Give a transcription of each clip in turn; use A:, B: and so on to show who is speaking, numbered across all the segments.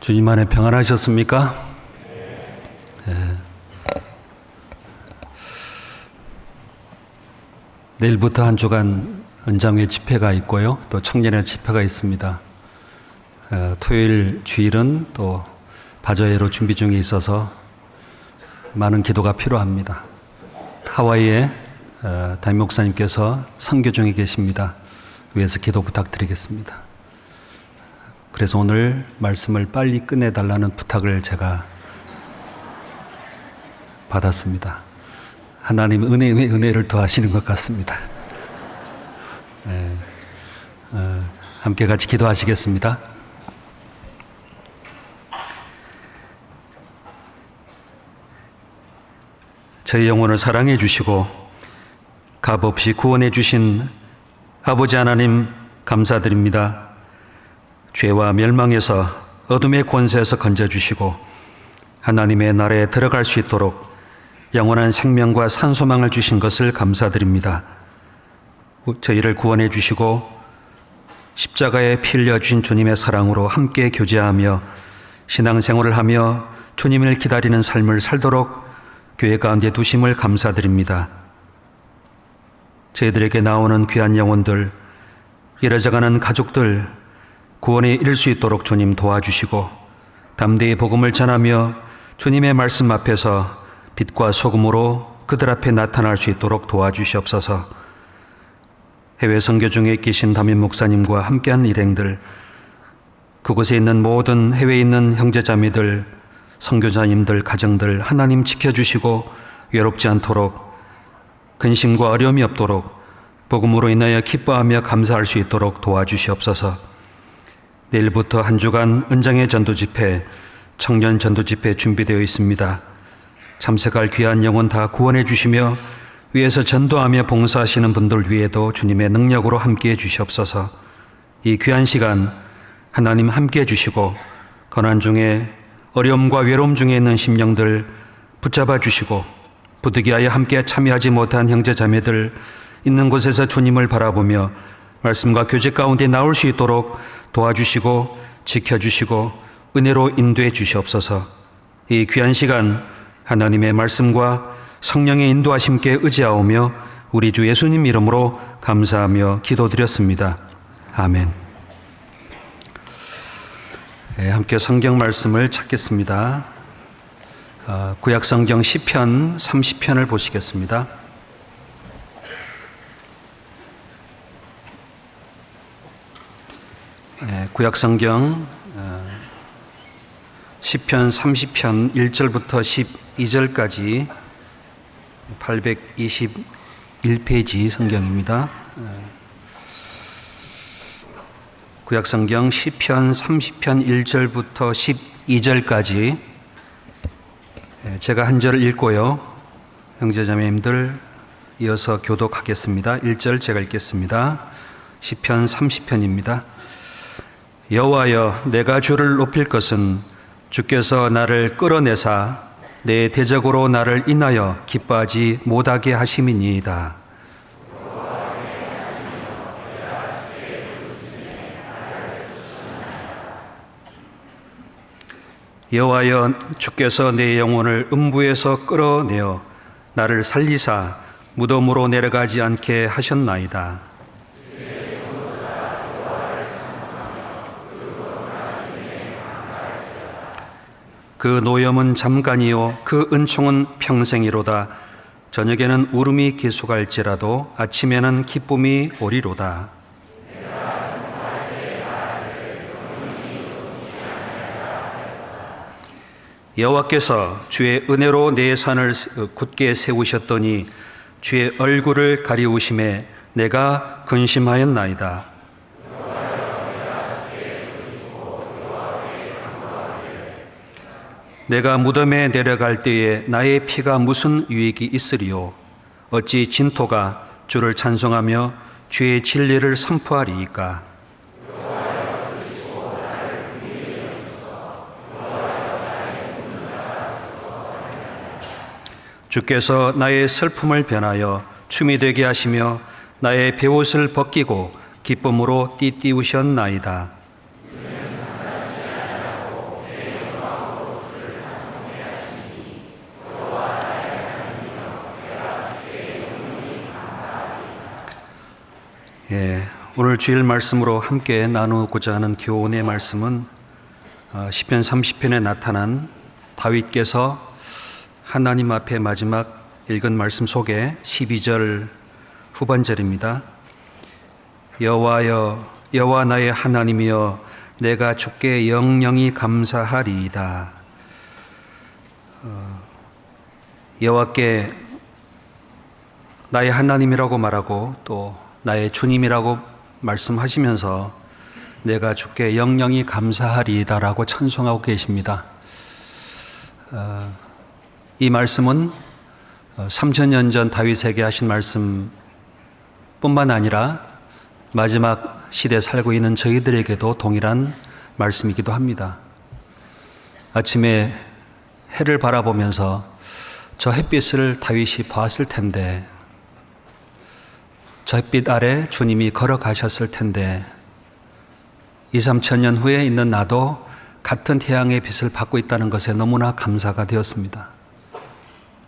A: 주님 안에 평안하셨습니까? 네. 내일부터 한 주간 은장회 집회가 있고요. 또 청년의 집회가 있습니다. 토요일 주일은 또 바저회로 준비 중에 있어서 많은 기도가 필요합니다. 하와이에 담임 목사님께서 선교 중에 계십니다. 위에서 기도 부탁드리겠습니다. 그래서 오늘 말씀을 빨리 끝내달라는 부탁을 제가 받았습니다. 하나님 은혜 위에 은혜를 더하시는 것 같습니다. 함께 같이 기도하시겠습니다. 저희 영혼을 사랑해 주시고 값없이 구원해 주신 아버지 하나님 감사드립니다. 죄와 멸망에서 어둠의 권세에서 건져주시고 하나님의 나라에 들어갈 수 있도록 영원한 생명과 산소망을 주신 것을 감사드립니다. 저희를 구원해 주시고 십자가에 피 흘려 주신 주님의 사랑으로 함께 교제하며 신앙생활을 하며 주님을 기다리는 삶을 살도록 교회 가운데 두심을 감사드립니다. 저희들에게 나오는 귀한 영혼들, 이뤄져가는 가족들 구원에 이를 수 있도록 주님 도와주시고 담대히 복음을 전하며 주님의 말씀 앞에서 빛과 소금으로 그들 앞에 나타날 수 있도록 도와주시옵소서. 해외 선교 중에 계신 담임 목사님과 함께한 일행들, 그곳에 있는 모든 해외에 있는 형제자매들, 선교사님들, 가정들 하나님 지켜주시고 외롭지 않도록 근심과 어려움이 없도록 복음으로 인하여 기뻐하며 감사할 수 있도록 도와주시옵소서. 내일부터 한 주간 은장의 전도집회, 청년 전도집회 준비되어 있습니다. 참석할 귀한 영혼 다 구원해 주시며 위에서 전도하며 봉사하시는 분들 위에도 주님의 능력으로 함께해 주시옵소서. 이 귀한 시간 하나님 함께해 주시고 고난 중에 어려움과 외로움 중에 있는 심령들 붙잡아 주시고 부득이하여 함께 참여하지 못한 형제자매들 있는 곳에서 주님을 바라보며 말씀과 교제 가운데 나올 수 있도록 도와주시고 지켜주시고 은혜로 인도해 주시옵소서. 이 귀한 시간 하나님의 말씀과 성령의 인도하심께 의지하오며 우리 주 예수님 이름으로 감사하며 기도드렸습니다. 아멘. 네, 함께 성경 말씀을 찾겠습니다. 구약성경 시편 30편을 보시겠습니다. 구약성경 시편 30편 1절부터 12절까지 821페이지 성경입니다. 구약성경 시편 30편 1절부터 12절까지 제가 한 절을 읽고요. 형제자매님들 이어서 교독하겠습니다. 1절 제가 읽겠습니다. 시편 30편입니다. 여호와여, 내가 주를 높일 것은 주께서 나를 끌어내사 내 대적으로 나를 인하여 기뻐하지 못하게 하심이니이다. 여호와여, 주께서 내 영혼을 음부에서 끌어내어 나를 살리사 무덤으로 내려가지 않게 하셨나이다. 그 노염은 잠깐이요 그 은총은 평생이로다. 저녁에는 울음이 계속할지라도 아침에는 기쁨이 오리로다. 여호와께서 주의 은혜로 내 산을 굳게 세우셨더니 주의 얼굴을 가리우심에 내가 근심하였나이다. 내가 무덤에 내려갈 때에 나의 피가 무슨 유익이 있으리요? 어찌 진토가 주를 찬송하며 주의 진리를 선포하리이까? 주께서 나의 슬픔을 변하여 춤이 되게 하시며 나의 베옷을 벗기고 기쁨으로 띠띠우셨나이다. 오늘 주일 말씀으로 함께 나누고자 하는 교훈의 말씀은 시편 30편에 나타난 다윗께서 하나님 앞에 마지막 읽은 말씀 속에 12절 후반절입니다. 여호와 나의 하나님이여 내가 주께 영영이 감사하리이다. 여호와께 나의 하나님이라고 말하고 또 나의 주님이라고 말씀하시면서 내가 주께 영영이 감사하리이다라고 찬송하고 계십니다. 이 말씀은 3000년 전 다윗에게 하신 말씀 뿐만 아니라 마지막 시대에 살고 있는 저희들에게도 동일한 말씀이기도 합니다. 아침에 해를 바라보면서 저 햇빛을 다윗이 봤을 텐데, 저 햇빛 아래 주님이 걸어가셨을 텐데 2,000~3,000년 후에 있는 나도 같은 태양의 빛을 받고 있다는 것에 너무나 감사가 되었습니다.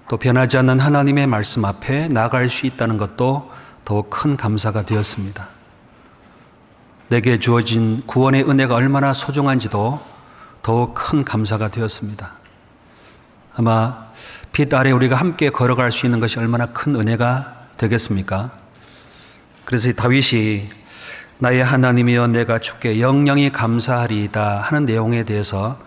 A: 또 변하지 않는 하나님의 말씀 앞에 나아갈 수 있다는 것도 더욱 큰 감사가 되었습니다. 내게 주어진 구원의 은혜가 얼마나 소중한지도 더욱 큰 감사가 되었습니다. 아마 빛 아래 우리가 함께 걸어갈 수 있는 것이 얼마나 큰 은혜가 되겠습니까? 그래서 다윗이 나의 하나님이여 내가 주께 영영이 감사하리이다 하는 내용에 대해서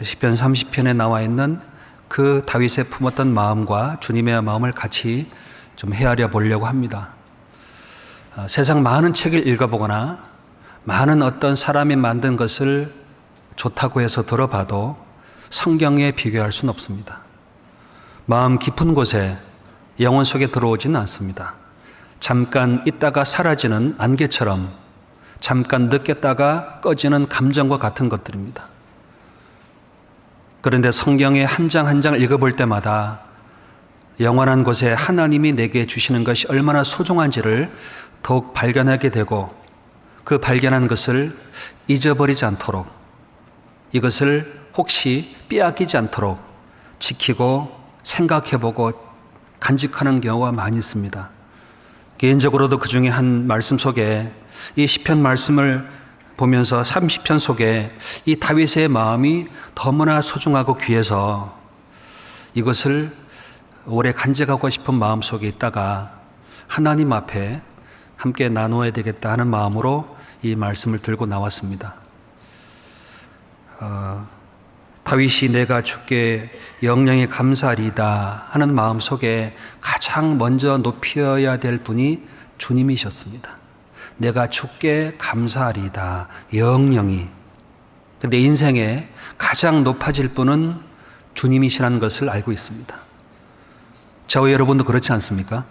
A: 시편 30편에 나와 있는 그 다윗의 품었던 마음과 주님의 마음을 같이 좀 헤아려 보려고 합니다. 세상 많은 책을 읽어보거나 많은 어떤 사람이 만든 것을 좋다고 해서 들어봐도 성경에 비교할 수는 없습니다. 마음 깊은 곳에 영혼 속에 들어오지는 않습니다. 잠깐 있다가 사라지는 안개처럼 잠깐 느꼈다가 꺼지는 감정과 같은 것들입니다. 그런데 성경의 한 장 한 장을 읽어볼 때마다 영원한 곳에 하나님이 내게 주시는 것이 얼마나 소중한지를 더욱 발견하게 되고, 그 발견한 것을 잊어버리지 않도록, 이것을 혹시 빼앗기지 않도록 지키고 생각해보고 간직하는 경우가 많이 있습니다. 개인적으로도 그 중에 한 말씀 속에 이 시편 말씀을 보면서 30편 속에 이 다윗의 마음이 너무나 소중하고 귀해서 이것을 오래 간직하고 싶은 마음 속에 있다가 하나님 앞에 함께 나누어야 되겠다 하는 마음으로 이 말씀을 들고 나왔습니다. 다윗이 내가 주께 영영이 감사하리이다 하는 마음 속에 가장 먼저 높여야 될 분이 주님이셨습니다. 내가 주께 감사하리이다, 영영이. 그런데 인생에 가장 높아질 분은 주님이시라는 것을 알고 있습니다. 저와 여러분도 그렇지 않습니까?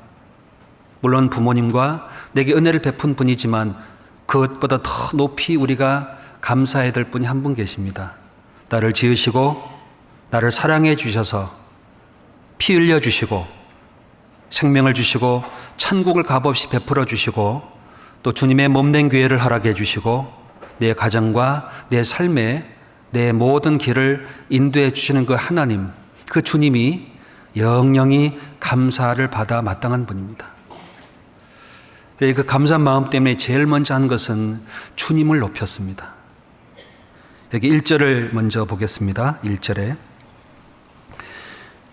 A: 물론 부모님과 내게 은혜를 베푼 분이지만 그것보다 더 높이 우리가 감사해야 될 분이 한 분 계십니다. 나를 지으시고 나를 사랑해 주셔서 피 흘려 주시고 생명을 주시고 천국을 값없이 베풀어 주시고 또 주님의 몸된 교회를 허락해 주시고 내 가정과 내 삶에 내 모든 길을 인도해 주시는 그 하나님, 그 주님이 영영이 감사를 받아 마땅한 분입니다. 그 감사한 마음 때문에 제일 먼저 한 것은 주님을 높였습니다. 여기 1절을 먼저 보겠습니다. 1절에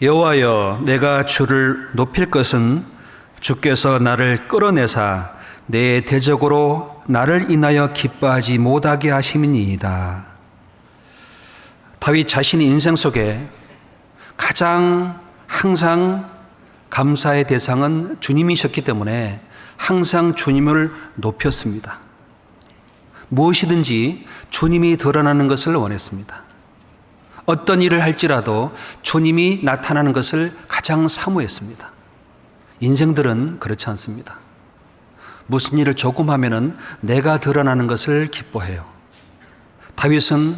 A: 여호와여 내가 주를 높일 것은 주께서 나를 끌어내사 내 대적으로 나를 인하여 기뻐하지 못하게 하심이니이다. 다윗 자신의 인생 속에 가장 항상 감사의 대상은 주님이셨기 때문에 항상 주님을 높였습니다. 무엇이든지 주님이 드러나는 것을 원했습니다. 어떤 일을 할지라도 주님이 나타나는 것을 가장 사모했습니다. 인생들은 그렇지 않습니다. 무슨 일을 조금 하면은 내가 드러나는 것을 기뻐해요. 다윗은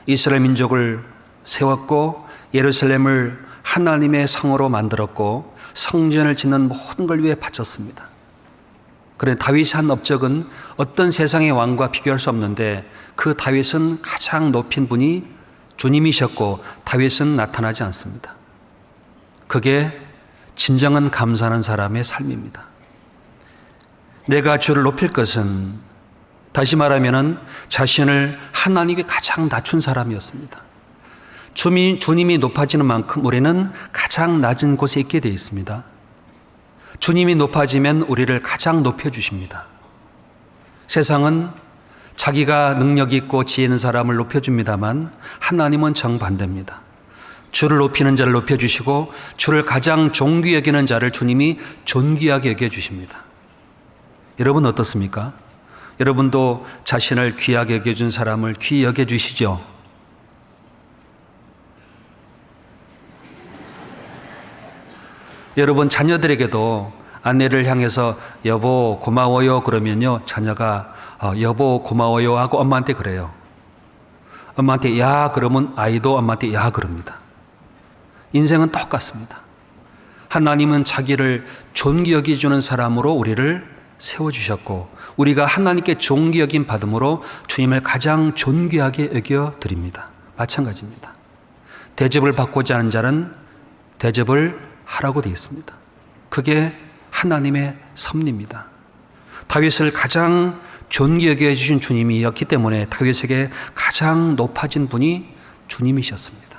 A: 이스라엘 민족을 세웠고 예루살렘을 하나님의 성으로 만들었고 성전을 짓는 모든 걸 위해 바쳤습니다. 그런데 다윗이 한 업적은 어떤 세상의 왕과 비교할 수 없는데 그 다윗은 가장 높인 분이 주님이셨고 다윗은 나타나지 않습니다. 그게 진정한 감사하는 사람의 삶입니다. 내가 주를 높일 것은, 다시 말하면 자신을 하나님께 가장 낮춘 사람이었습니다. 주님이 높아지는 만큼 우리는 가장 낮은 곳에 있게 되어 있습니다. 주님이 높아지면 우리를 가장 높여주십니다. 세상은 자기가 능력이 있고 지혜 있는 사람을 높여줍니다만 하나님은 정반대입니다. 주를 높이는 자를 높여주시고 주를 가장 존귀히 여기는 자를 주님이 존귀하게 여겨주십니다. 여러분 어떻습니까? 여러분도 자신을 귀하게 여겨준 사람을 귀히 여겨주시죠? 여러분 자녀들에게도 아내를 향해서 여보 고마워요 그러면요, 자녀가 여보 고마워요 하고 엄마한테 그래요. 엄마한테 야 그러면 아이도 엄마한테 야 그럽니다. 인생은 똑같습니다. 하나님은 자기를 존귀 여기주는 사람으로 우리를 세워주셨고 우리가 하나님께 존귀 여김 받음으로 주님을 가장 존귀하게 여겨드립니다. 마찬가지입니다. 대접을 받고자 하는 자는 대접을 하라고 되어 있습니다. 그게 하나님의 섭리입니다. 다윗을 가장 존귀 여겨주신 주님이었기 때문에 다윗에게 가장 높아진 분이 주님이셨습니다.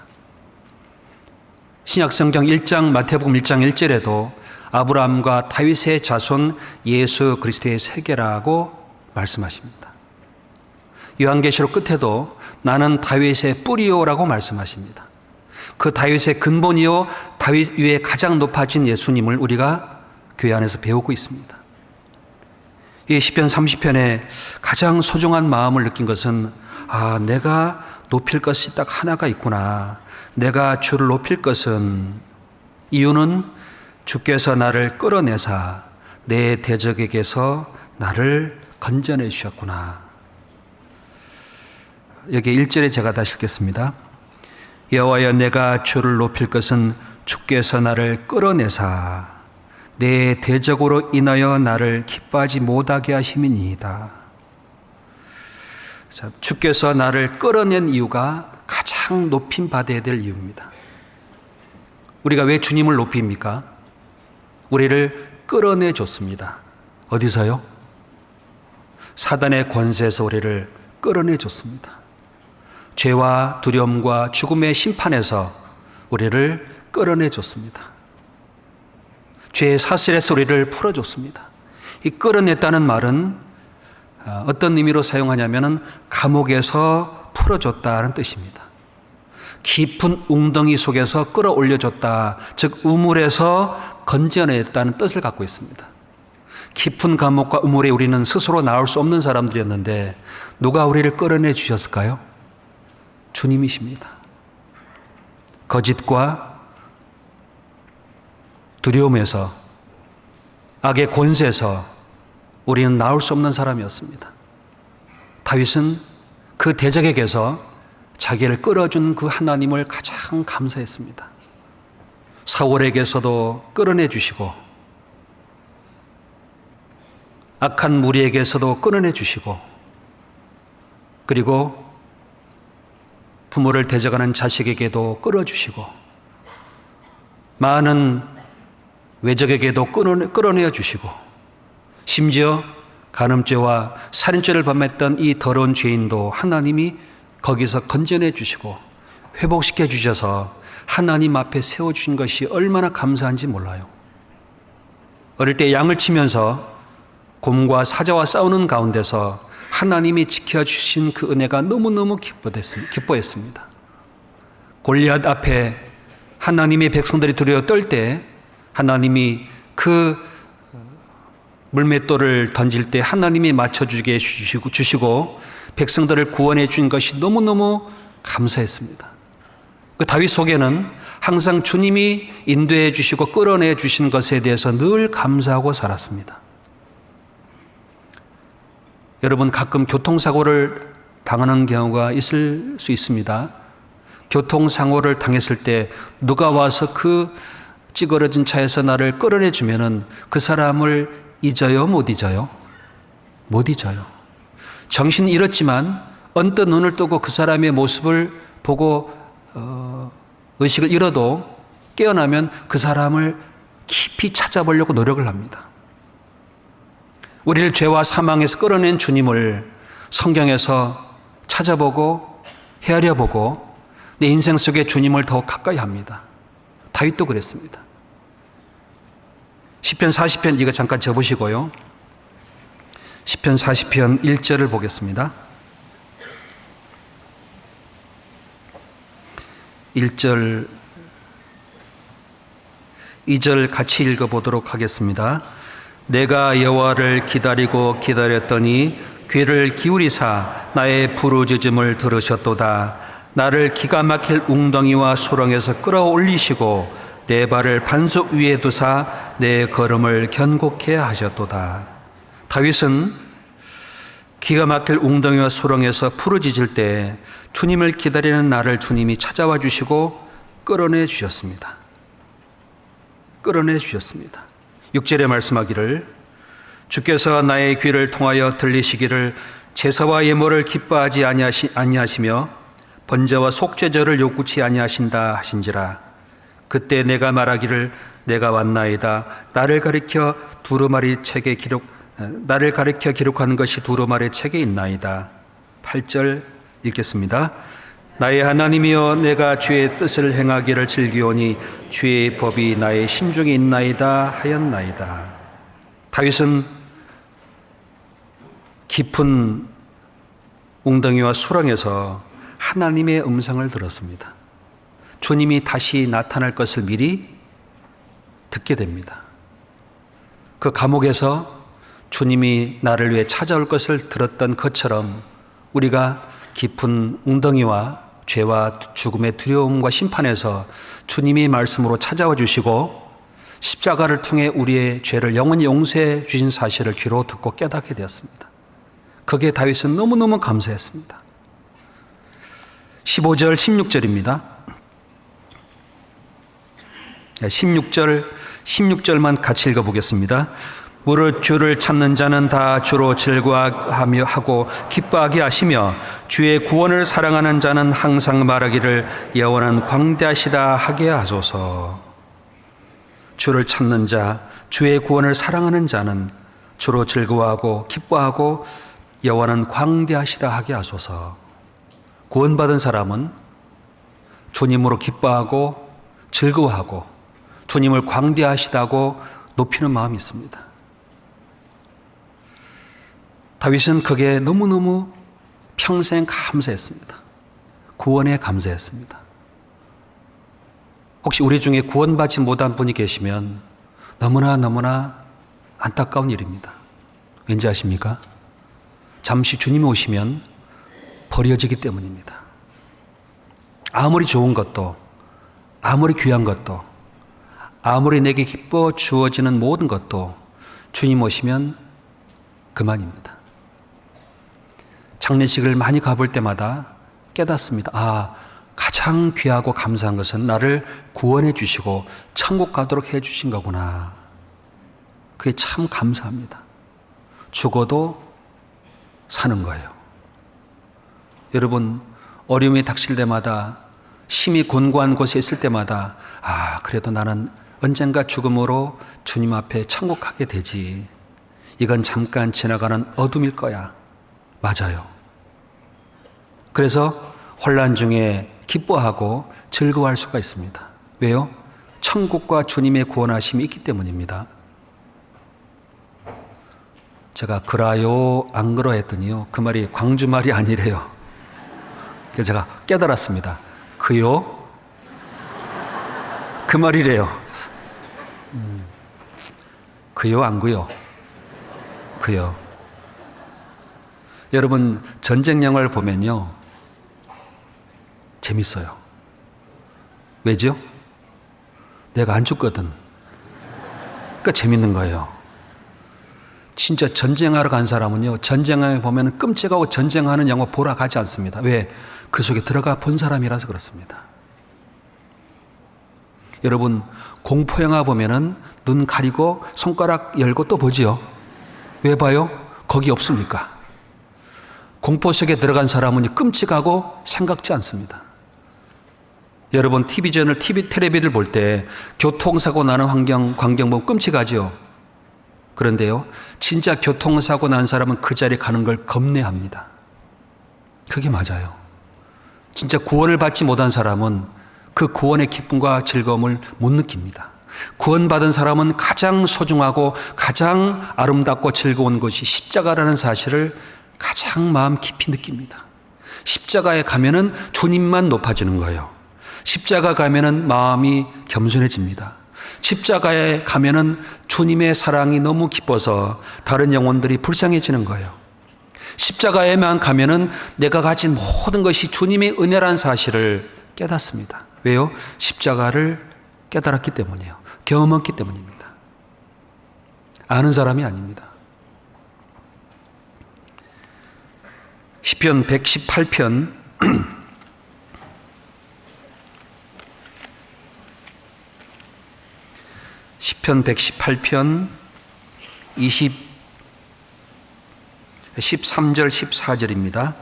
A: 신약성경 1장 마태복음 1장 1절에도 아브라함과 다윗의 자손 예수 그리스도의 세계라고 말씀하십니다. 요한계시록 끝에도 나는 다윗의 뿌리요라고 말씀하십니다. 그 다윗의 근본이요 다윗 위에 가장 높아진 예수님을 우리가 교회 안에서 배우고 있습니다. 이 시편 30편에 가장 소중한 마음을 느낀 것은 내가 높일 것이 딱 하나가 있구나. 내가 주를 높일 것은, 이유는 주께서 나를 끌어내사 내 대적에게서 나를 건져내 주셨구나. 여기 1절에 제가 다시 읽겠습니다. 여호와여 내가 주를 높일 것은 주께서 나를 끌어내사 내 대적으로 인하여 나를 기뻐하지 못하게 하심이니이다. 자, 주께서 나를 끌어낸 이유가 가장 높임 받아야 될 이유입니다. 우리가 왜 주님을 높입니까? 우리를 끌어내 줬습니다. 어디서요? 사단의 권세에서 우리를 끌어내 줬습니다. 죄와 두려움과 죽음의 심판에서 우리를 끌어내 줬습니다. 죄의 사슬에서 우리를 풀어줬습니다. 이 끌어냈다는 말은 어떤 의미로 사용하냐면 감옥에서 풀어줬다는 뜻입니다. 깊은 웅덩이 속에서 끌어올려줬다, 즉 우물에서 건져냈다는 뜻을 갖고 있습니다. 깊은 감옥과 우물에 우리는 스스로 나올 수 없는 사람들이었는데 누가 우리를 끌어내 주셨을까요? 주님이십니다. 거짓과 두려움에서, 악의 권세에서 우리는 나올 수 없는 사람이었습니다. 다윗은 그 대적에게서 자기를 끌어준 그 하나님을 가장 감사했습니다. 사울에게서도 끌어내 주시고 악한 무리에게서도 끌어내 주시고, 그리고 부모를 대적하는 자식에게도 끌어주시고 많은 외적에게도 끌어내어 주시고, 심지어 간음죄와 살인죄를 범했던 이 더러운 죄인도 하나님이 거기서 건져내 주시고 회복시켜 주셔서 하나님 앞에 세워주신 것이 얼마나 감사한지 몰라요. 어릴 때 양을 치면서 곰과 사자와 싸우는 가운데서 하나님이 지켜주신 그 은혜가 너무너무 기뻐했습니다. 골리앗 앞에 하나님의 백성들이 두려워 떨 때 하나님이 그 물맷돌을 던질 때 하나님이 맞춰주게 주시고 백성들을 구원해 준 것이 너무너무 감사했습니다. 그 다윗 속에는 항상 주님이 인도해 주시고 끌어내 주신 것에 대해서 늘 감사하고 살았습니다. 여러분 가끔 교통사고를 당하는 경우가 있을 수 있습니다. 교통사고를 당했을 때 누가 와서 그 찌그러진 차에서 나를 끌어내 주면은 그 사람을 잊어요? 못 잊어요? 못 잊어요. 정신이 잃었지만 언뜻 눈을 뜨고 그 사람의 모습을 보고 의식을 잃어도 깨어나면 그 사람을 깊이 찾아보려고 노력을 합니다. 우리를 죄와 사망에서 끌어낸 주님을 성경에서 찾아보고 헤아려보고 내 인생 속에 주님을 더 가까이 합니다. 다윗도 그랬습니다. 시편 40편 이거 잠깐 접으시고요. 시편 40편 1절을 보겠습니다. 1절 2절 같이 읽어보도록 하겠습니다. 내가 여호와를 기다리고 기다렸더니 귀를 기울이사 나의 부르짖음을 들으셨도다. 나를 기가 막힐 웅덩이와 수렁에서 끌어올리시고 내 발을 반석 위에 두사 내 걸음을 견고케 하셨도다. 다윗은 기가 막힐 웅덩이와 수렁에서 부르짖을 때 주님을 기다리는 나를 주님이 찾아와 주시고 끌어내 주셨습니다. 끌어내 주셨습니다. 6절에 말씀하기를 주께서 나의 귀를 통하여 들리시기를 제사와 예물을 기뻐하지 아니하시며 번제와 속죄제를 요구치 아니하신다 하신지라. 그때 내가 말하기를 내가 왔나이다. 나를 가리켜 기록한 것이 두루마리 책에 있나이다. 8절 읽겠습니다. 나의 하나님이여 내가 주의 뜻을 행하기를 즐기오니 주의 법이 나의 심중에 있나이다 하였나이다. 다윗은 깊은 웅덩이와 수렁에서 하나님의 음성을 들었습니다. 주님이 다시 나타날 것을 미리 듣게 됩니다. 그 감옥에서 주님이 나를 위해 찾아올 것을 들었던 것처럼 우리가 깊은 웅덩이와 죄와 죽음의 두려움과 심판에서 주님이 말씀으로 찾아와 주시고 십자가를 통해 우리의 죄를 영원히 용서해 주신 사실을 귀로 듣고 깨닫게 되었습니다. 그게 다윗은 너무너무 감사했습니다. 15절 16절입니다. 16절만 같이 읽어보겠습니다. 무릇 주를 찾는 자는 다 주로 즐거워하며 하고 기뻐하게 하시며 주의 구원을 사랑하는 자는 항상 말하기를 여호와는 광대하시다 하게 하소서. 주를 찾는 자, 주의 구원을 사랑하는 자는 주로 즐거워하고 기뻐하고 여호와는 광대하시다 하게 하소서. 구원받은 사람은 주님으로 기뻐하고 즐거워하고 주님을 광대하시다고 높이는 마음이 있습니다. 다윗은 그게 너무너무 평생 감사했습니다. 구원에 감사했습니다. 혹시 우리 중에 구원받지 못한 분이 계시면 너무나 안타까운 일입니다. 왠지 아십니까? 잠시 주님이 오시면 버려지기 때문입니다. 아무리 좋은 것도, 아무리 귀한 것도, 아무리 내게 기뻐 주어지는 모든 것도 주님 오시면 그만입니다. 장례식을 많이 가볼 때마다 깨닫습니다. 가장 귀하고 감사한 것은 나를 구원해 주시고 천국 가도록 해 주신 거구나. 그게 참 감사합니다. 죽어도 사는 거예요. 여러분, 어려움이 닥칠 때마다, 심히 곤고한 곳에 있을 때마다 그래도 나는 언젠가 죽음으로 주님 앞에 천국 가게 되지. 이건 잠깐 지나가는 어둠일 거야. 맞아요. 그래서 혼란 중에 기뻐하고 즐거워할 수가 있습니다. 왜요? 천국과 주님의 구원하심이 있기 때문입니다. 제가 그라요 안 그러 했더니요, 그 말이 광주 말이 아니래요. 그래서 제가 깨달았습니다. 그요? 그 말이래요. 그요 안 그요? 그요. 여러분, 전쟁 영화를 보면요 재밌어요. 왜죠? 내가 안 죽거든. 그러니까 재밌는 거예요. 진짜 전쟁하러 간 사람은요, 전쟁에 보면 끔찍하고 전쟁하는 영화 보러 가지 않습니다. 왜? 그 속에 들어가 본 사람이라서 그렇습니다. 여러분, 공포영화 보면은 눈 가리고 손가락 열고 또 보지요. 왜 봐요? 거기 없습니까? 공포 속에 들어간 사람은 끔찍하고 생각지 않습니다. 여러분, 텔레비를 볼 때 교통사고 나는 광경 보면 끔찍하죠. 그런데요, 진짜 교통사고 난 사람은 그 자리에 가는 걸 겁내합니다. 그게 맞아요. 진짜 구원을 받지 못한 사람은 그 구원의 기쁨과 즐거움을 못 느낍니다. 구원받은 사람은 가장 소중하고 가장 아름답고 즐거운 것이 십자가라는 사실을 가장 마음 깊이 느낍니다. 십자가에 가면은 주님만 높아지는 거예요. 십자가 가면은 마음이 겸손해집니다. 십자가에 가면은 주님의 사랑이 너무 기뻐서 다른 영혼들이 불쌍해지는 거예요. 십자가에만 가면은 내가 가진 모든 것이 주님의 은혜라는 사실을 깨닫습니다. 왜요? 십자가를 깨달았기 때문이에요. 경험했기 때문입니다. 아는 사람이 아닙니다. 시편 118편 시편 118편 13절 14절입니다.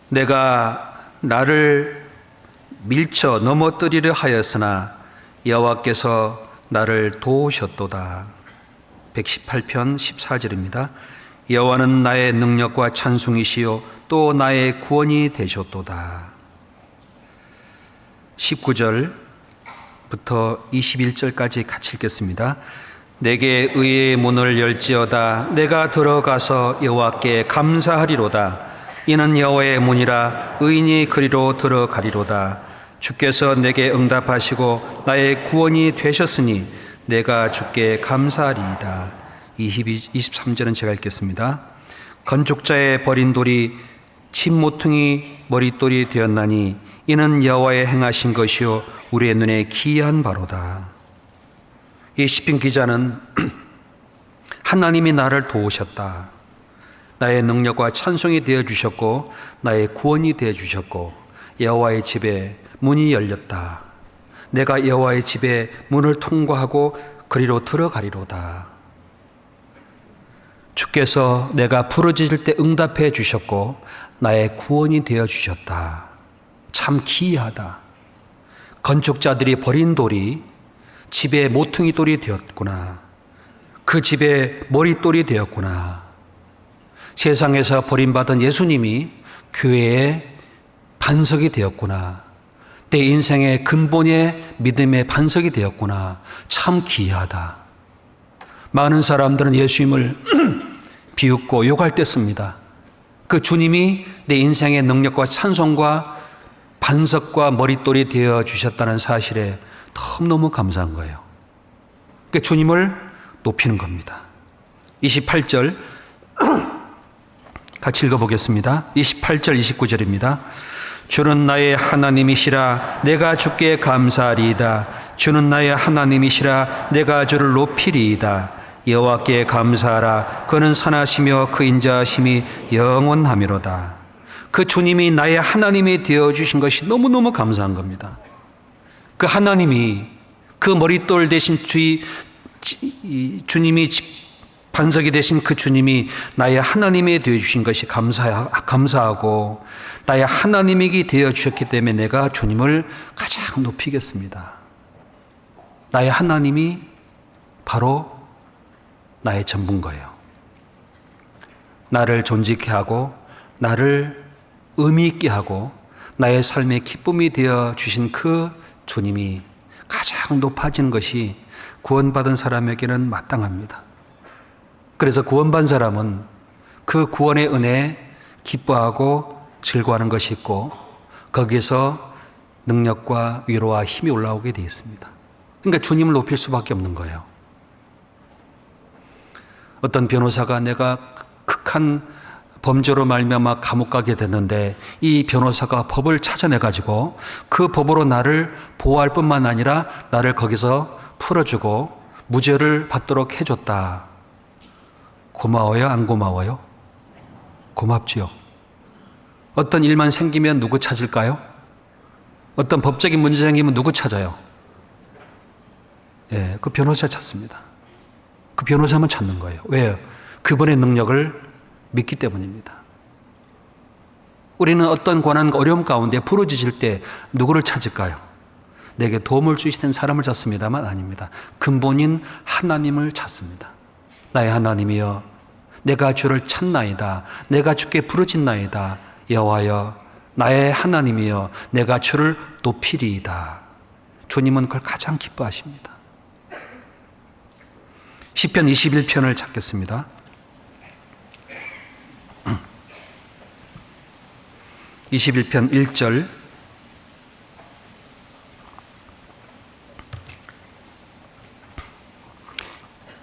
A: 내가 나를 밀쳐 넘어뜨리려 하였으나 여호와께서 나를 도우셨도다. 118편 14절입니다. 여호와는 나의 능력과 찬송이시요 또 나의 구원이 되셨도다. 19절부터 21절까지 같이 읽겠습니다. 내게 의의 문을 열지어다. 내가 들어가서 여호와께 감사하리로다. 이는 여호와의 문이라. 의인이 그리로 들어가리로다. 주께서 내게 응답하시고 나의 구원이 되셨으니 내가 주께 감사하리이다. 23절은 제가 읽겠습니다. 건축자의 버린 돌이 침모퉁이 머릿돌이 되었나니 이는 여호와의 행하신 것이요 우리의 눈에 기이한 바로다. 이 시편 기자는 하나님이 나를 도우셨다. 나의 능력과 찬송이 되어주셨고 나의 구원이 되어주셨고 여호와의 집에 문이 열렸다. 내가 여호와의 집에 문을 통과하고 그리로 들어가리로다. 주께서 내가 부르짖을 때 응답해 주셨고 나의 구원이 되어주셨다. 참 기이하다. 건축자들이 버린 돌이 집에 모퉁이 돌이 되었구나. 그 집에 머릿돌이 되었구나. 세상에서 버림받은 예수님이 교회의 반석이 되었구나. 내 인생의 근본의 믿음의 반석이 되었구나. 참 기이하다. 많은 사람들은 예수님을 비웃고 욕할 때 씁니다. 그 주님이 내 인생의 능력과 찬송과 반석과 머릿돌이 되어 주셨다는 사실에 너무너무 감사한 거예요. 그러니까 주님을 높이는 겁니다. 28절 같이 읽어보겠습니다. 28절 29절입니다. 주는 나의 하나님이시라. 내가 주께 감사하리이다. 주는 나의 하나님이시라. 내가 주를 높이리이다. 여호와께 감사하라. 그는 선하시며 그 인자하심이 영원하미로다. 그 주님이 나의 하나님이 되어주신 것이 너무너무 감사한 겁니다. 그 하나님이 그 머릿돌 대신 주님이 반석이 되신 그 주님이 나의 하나님이 되어주신 것이 감사하고 나의 하나님이 되어주셨기 때문에 내가 주님을 가장 높이겠습니다. 나의 하나님이 바로 나의 전부인 거예요. 나를 존귀케 하고 나를 의미 있게 하고 나의 삶의 기쁨이 되어주신 그 주님이 가장 높아지는 것이 구원받은 사람에게는 마땅합니다. 그래서 구원받은 사람은 그 구원의 은혜에 기뻐하고 즐거워하는 것이 있고 거기에서 능력과 위로와 힘이 올라오게 되어 있습니다. 그러니까 주님을 높일 수밖에 없는 거예요. 어떤 변호사가 내가 극한 범죄로 말미암아 감옥 가게 됐는데 이 변호사가 법을 찾아내가지고 그 법으로 나를 보호할 뿐만 아니라 나를 거기서 풀어주고 무죄를 받도록 해줬다. 고마워요? 안 고마워요? 고맙지요. 어떤 일만 생기면 누구 찾을까요? 어떤 법적인 문제 생기면 누구 찾아요? 예, 그 변호사 찾습니다. 그 변호사만 찾는 거예요. 왜요? 그분의 능력을 믿기 때문입니다. 우리는 어떤 고난, 어려움 가운데 부르짖을 때 누구를 찾을까요? 내게 도움을 주시는 사람을 찾습니다만 아닙니다. 근본인 하나님을 찾습니다. 나의 하나님이여, 내가 주를 찾나이다. 내가 주께 부르짖나이다. 여호와여, 나의 하나님이여, 내가 주를 높이리이다. 주님은 그걸 가장 기뻐하십니다. 시편 21편을 찾겠습니다. 21편 1절.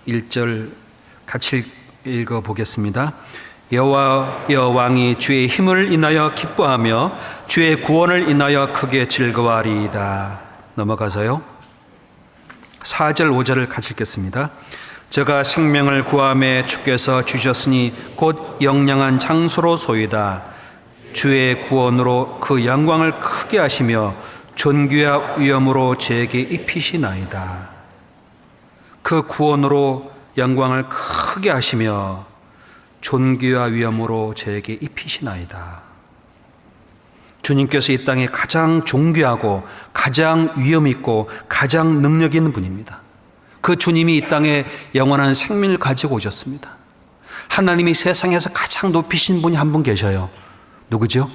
A: 1절 같이 읽어보겠습니다. 여호와여, 왕이 주의 힘을 인하여 기뻐하며 주의 구원을 인하여 크게 즐거워하리이다. 넘어가서요. 4절 5절을 같이 읽겠습니다. 저가 생명을 구함에 주께서 주셨으니 곧 영량한 장소로 소이다. 주의 구원으로 그 영광을 크게 하시며 존귀와 위엄으로 저에게 입히시나이다. 그 구원으로 영광을 크게 하시며 존귀와 위엄으로 저에게 입히시나이다. 주님께서 이 땅에 가장 존귀하고 가장 위엄 있고 가장 능력 있는 분입니다. 그 주님이 이 땅에 영원한 생명을 가지고 오셨습니다. 하나님이 세상에서 가장 높이신 분이 한 분 계셔요. 누구죠?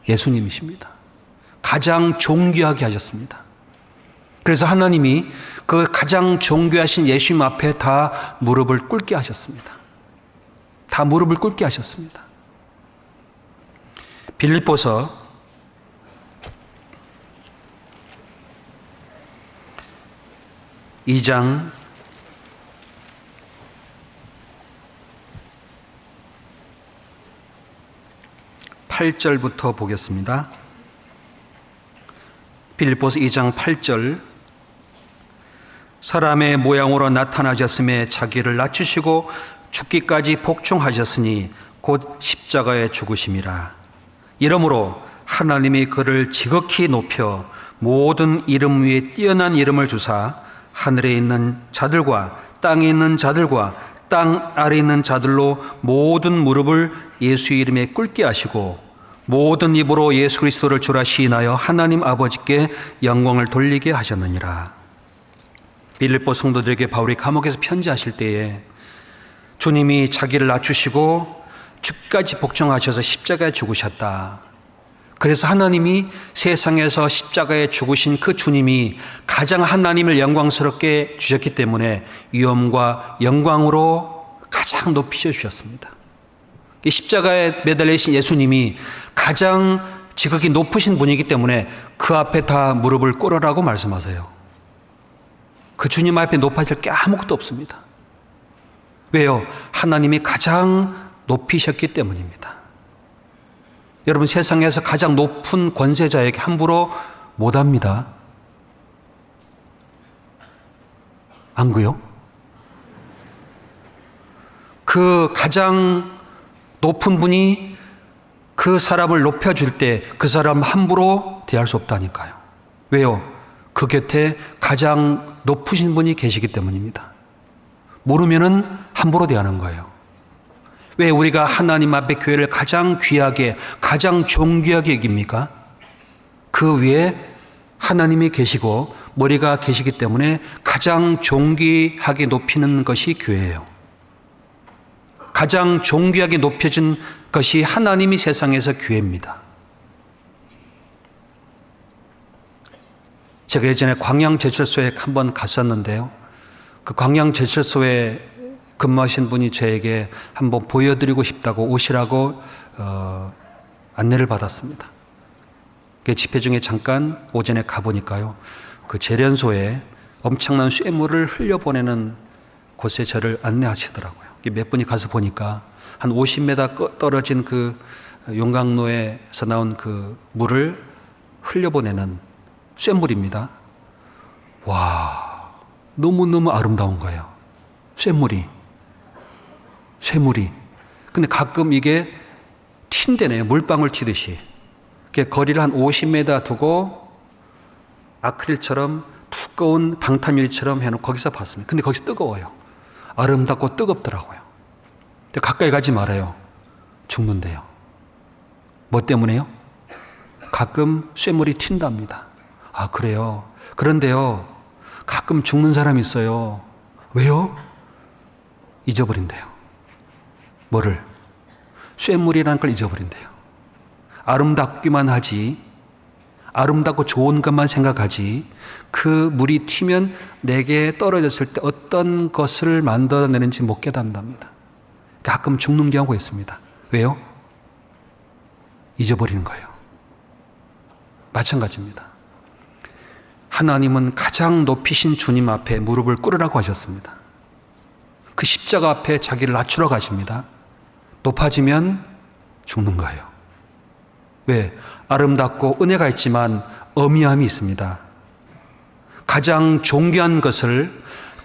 A: 예수님이십니다. 가장 존귀하게 하셨습니다. 그래서 하나님이 그 가장 존귀하신 예수님 앞에 다 무릎을 꿇게 하셨습니다. 다 무릎을 꿇게 하셨습니다. 빌립보서 2장 8절부터 보겠습니다. 빌립보서 2장 8절. 사람의 모양으로 나타나셨음에 자기를 낮추시고 죽기까지 복종하셨으니 곧 십자가에 죽으심이라. 이러므로 하나님이 그를 지극히 높여 모든 이름 위에 뛰어난 이름을 주사 하늘에 있는 자들과 땅에 있는 자들과 땅 아래에 있는 자들로 모든 무릎을 예수의 이름에 꿇게 하시고 모든 입으로 예수 그리스도를 주라 시인하여 하나님 아버지께 영광을 돌리게 하셨느니라. 빌립보 성도들에게 바울이 감옥에서 편지하실 때에 주님이 자기를 낮추시고 죽까지 복종하셔서 십자가에 죽으셨다. 그래서 하나님이 세상에서 십자가에 죽으신 그 주님이 가장 하나님을 영광스럽게 주셨기 때문에 위엄과 영광으로 가장 높이셔 주셨습니다. 십자가에 매달리신 예수님이 가장 지극히 높으신 분이기 때문에 그 앞에 다 무릎을 꿇으라고 말씀하세요. 그 주님 앞에 높아질 게 아무것도 없습니다. 왜요? 하나님이 가장 높이셨기 때문입니다. 여러분, 세상에서 가장 높은 권세자에게 함부로 못합니다. 안 그래요? 그 가장 높은 분이 그 사람을 높여줄 때 그 사람 함부로 대할 수 없다니까요. 왜요? 그 곁에 가장 높으신 분이 계시기 때문입니다. 모르면은 함부로 대하는 거예요. 왜 우리가 하나님 앞에 교회를 가장 귀하게, 가장 존귀하게 여깁니까? 그 위에 하나님이 계시고 머리가 계시기 때문에 가장 존귀하게 높이는 것이 교회예요. 가장 존귀하게 높여진 것이 하나님이 세상에서 교회입니다. 제가 예전에 광양제철소에 한번 갔었는데요. 그 광양제철소에 근무하신 분이 저에게 한번 보여드리고 싶다고 오시라고 안내를 받았습니다. 그 집회 중에 잠깐 오전에 가보니까요. 그 재련소에 엄청난 쇠물을 흘려보내는 곳에 저를 안내하시더라고요. 몇 분이 가서 보니까 한 50m 떨어진 그 용광로에서 나온 그 물을 흘려보내는 쇠물입니다. 와, 너무너무 아름다운 거예요. 쇠물이. 근데 가끔 이게 튄대네요. 물방울 튀듯이. 거리를 한 50m 두고 아크릴처럼 두꺼운 방탄유리처럼 해놓고 거기서 봤습니다. 근데 거기서 뜨거워요. 아름답고 뜨겁더라고요. 근데 가까이 가지 말아요. 죽는데요. 뭐 때문에요? 가끔 쇠물이 튄답니다. 아, 그래요. 그런데요, 가끔 죽는 사람이 있어요. 왜요? 잊어버린대요. 뭐를? 쇳물이라는 걸 잊어버린대요. 아름답기만 하지, 아름답고 좋은 것만 생각하지, 그 물이 튀면 내게 떨어졌을 때 어떤 것을 만들어내는지 못 깨닫는답니다. 가끔 죽는 경우가 있습니다. 왜요? 잊어버리는 거예요. 마찬가지입니다. 하나님은 가장 높이신 주님 앞에 무릎을 꿇으라고 하셨습니다. 그 십자가 앞에 자기를 낮추러 가십니다. 높아지면 죽는 거예요. 왜? 아름답고 은혜가 있지만 어미함이 있습니다. 가장 존귀한 것을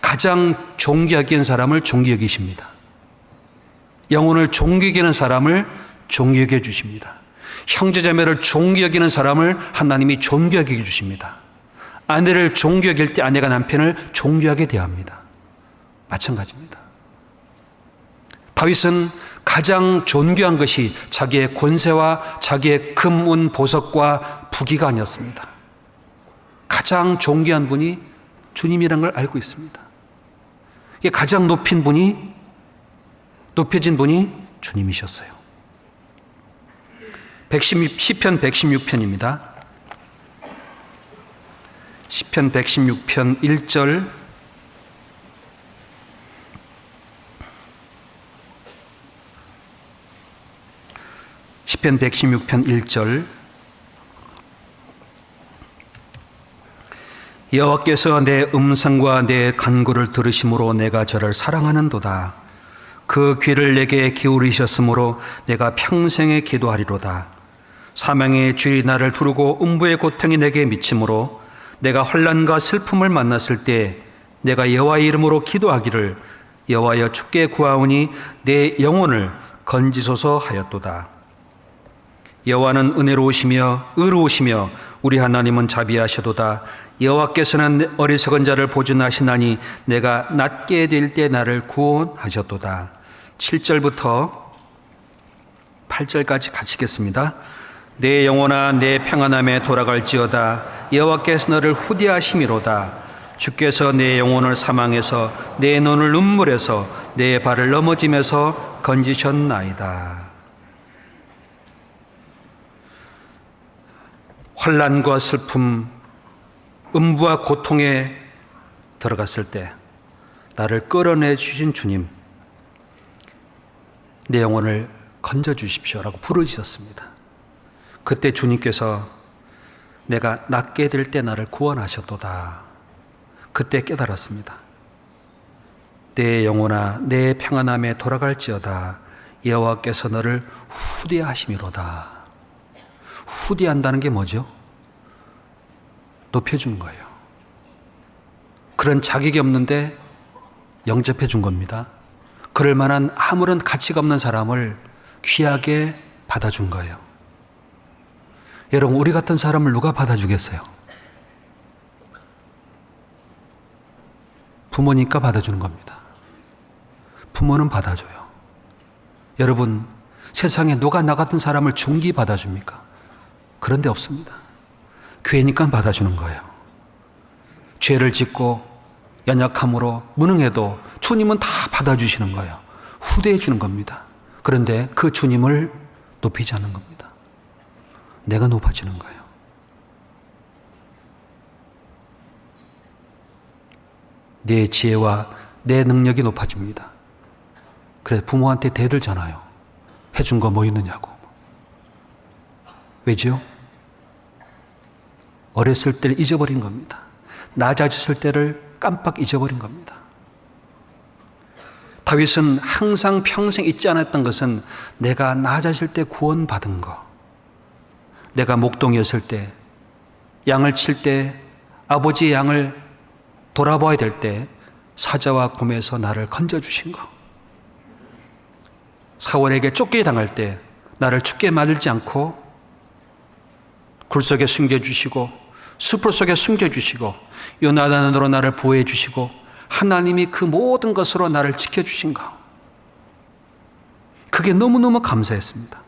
A: 가장 존귀하게 한 사람을 존귀히 여기십니다. 영혼을 존귀하게 하는 사람을 존귀하게 해주십니다. 형제자매를 존귀하게 여기는 사람을 하나님이 존귀하게 해주십니다. 아내를 존귀하게 할 때 아내가 남편을 존귀하게 대합니다. 마찬가지입니다. 다윗은 가장 존귀한 것이 자기의 권세와 자기의 금운 보석과 부귀가 아니었습니다. 가장 존귀한 분이 주님이라는 걸 알고 있습니다. 이게 가장 높여진 분이 주님이셨어요. 시편 116편입니다. 시편 116편 1절, 시편 116편 1절. 여호와께서 내 음성과 내 간구를 들으심으로 내가 저를 사랑하는도다. 그 귀를 내게 기울이셨으므로 내가 평생에 기도하리로다. 사망의 주일이 나를 두르고 음부의 고통이 내게 미치므로 내가 환난과 슬픔을 만났을 때 내가 여호와의 이름으로 기도하기를 여호와여 주께 구하오니 내 영혼을 건지소서 하였도다. 여호와는 은혜로우시며 의로우시며 우리 하나님은 자비하시도다. 여호와께서는 어리석은 자를 보존하시나니 내가 낮게 될 때 나를 구원하셨도다. 7절부터 8절까지 같이 읽겠습니다. 내 영혼아 내 평안함에 돌아갈지어다. 여호와께서 너를 후대하심이로다. 주께서 내 영혼을 사망에서 내 눈을 눈물에서 내 발을 넘어짐에서 건지셨나이다. 환난과 슬픔, 음부와 고통에 들어갔을 때 나를 끌어내 주신 주님, 내 영혼을 건져주십시오라고 부르짖었습니다. 그때 주님께서 내가 낫게 될 때 나를 구원하셨도다. 그때 깨달았습니다. 내 영혼아 내 평안함에 돌아갈지어다. 여호와께서 너를 후대하심이로다. 후대한다는 게 뭐죠? 높여준 거예요. 그런 자격이 없는데 영접해 준 겁니다. 그럴 만한 아무런 가치가 없는 사람을 귀하게 받아준 거예요. 여러분, 우리 같은 사람을 누가 받아주겠어요? 부모니까 받아주는 겁니다. 부모는 받아줘요. 여러분, 세상에 누가 나 같은 사람을 중기 받아줍니까? 그런 데 없습니다. 교회니까 받아주는 거예요. 죄를 짓고 연약함으로 무능해도 주님은 다 받아주시는 거예요. 후대해 주는 겁니다. 그런데 그 주님을 높이지 않는 겁니다. 내가 높아지는 거예요. 내 지혜와 내 능력이 높아집니다. 그래서 부모한테 대들잖아요. 해준 거 뭐 있느냐고. 왜지요? 어렸을 때를 잊어버린 겁니다. 낮아졌을 때를 깜빡 잊어버린 겁니다. 다윗은 항상 평생 잊지 않았던 것은 내가 낮아질 때 구원받은 거, 내가 목동이었을 때, 양을 칠 때, 아버지의 양을 돌아봐야 될 때 사자와 곰에서 나를 건져주신 거, 사울에게 쫓겨당할 때 나를 죽게 만들지 않고 굴 속에 숨겨주시고 수풀 속에 숨겨주시고 요나단으로 나를 보호해 주시고 하나님이 그 모든 것으로 나를 지켜주신 거, 그게 너무너무 감사했습니다.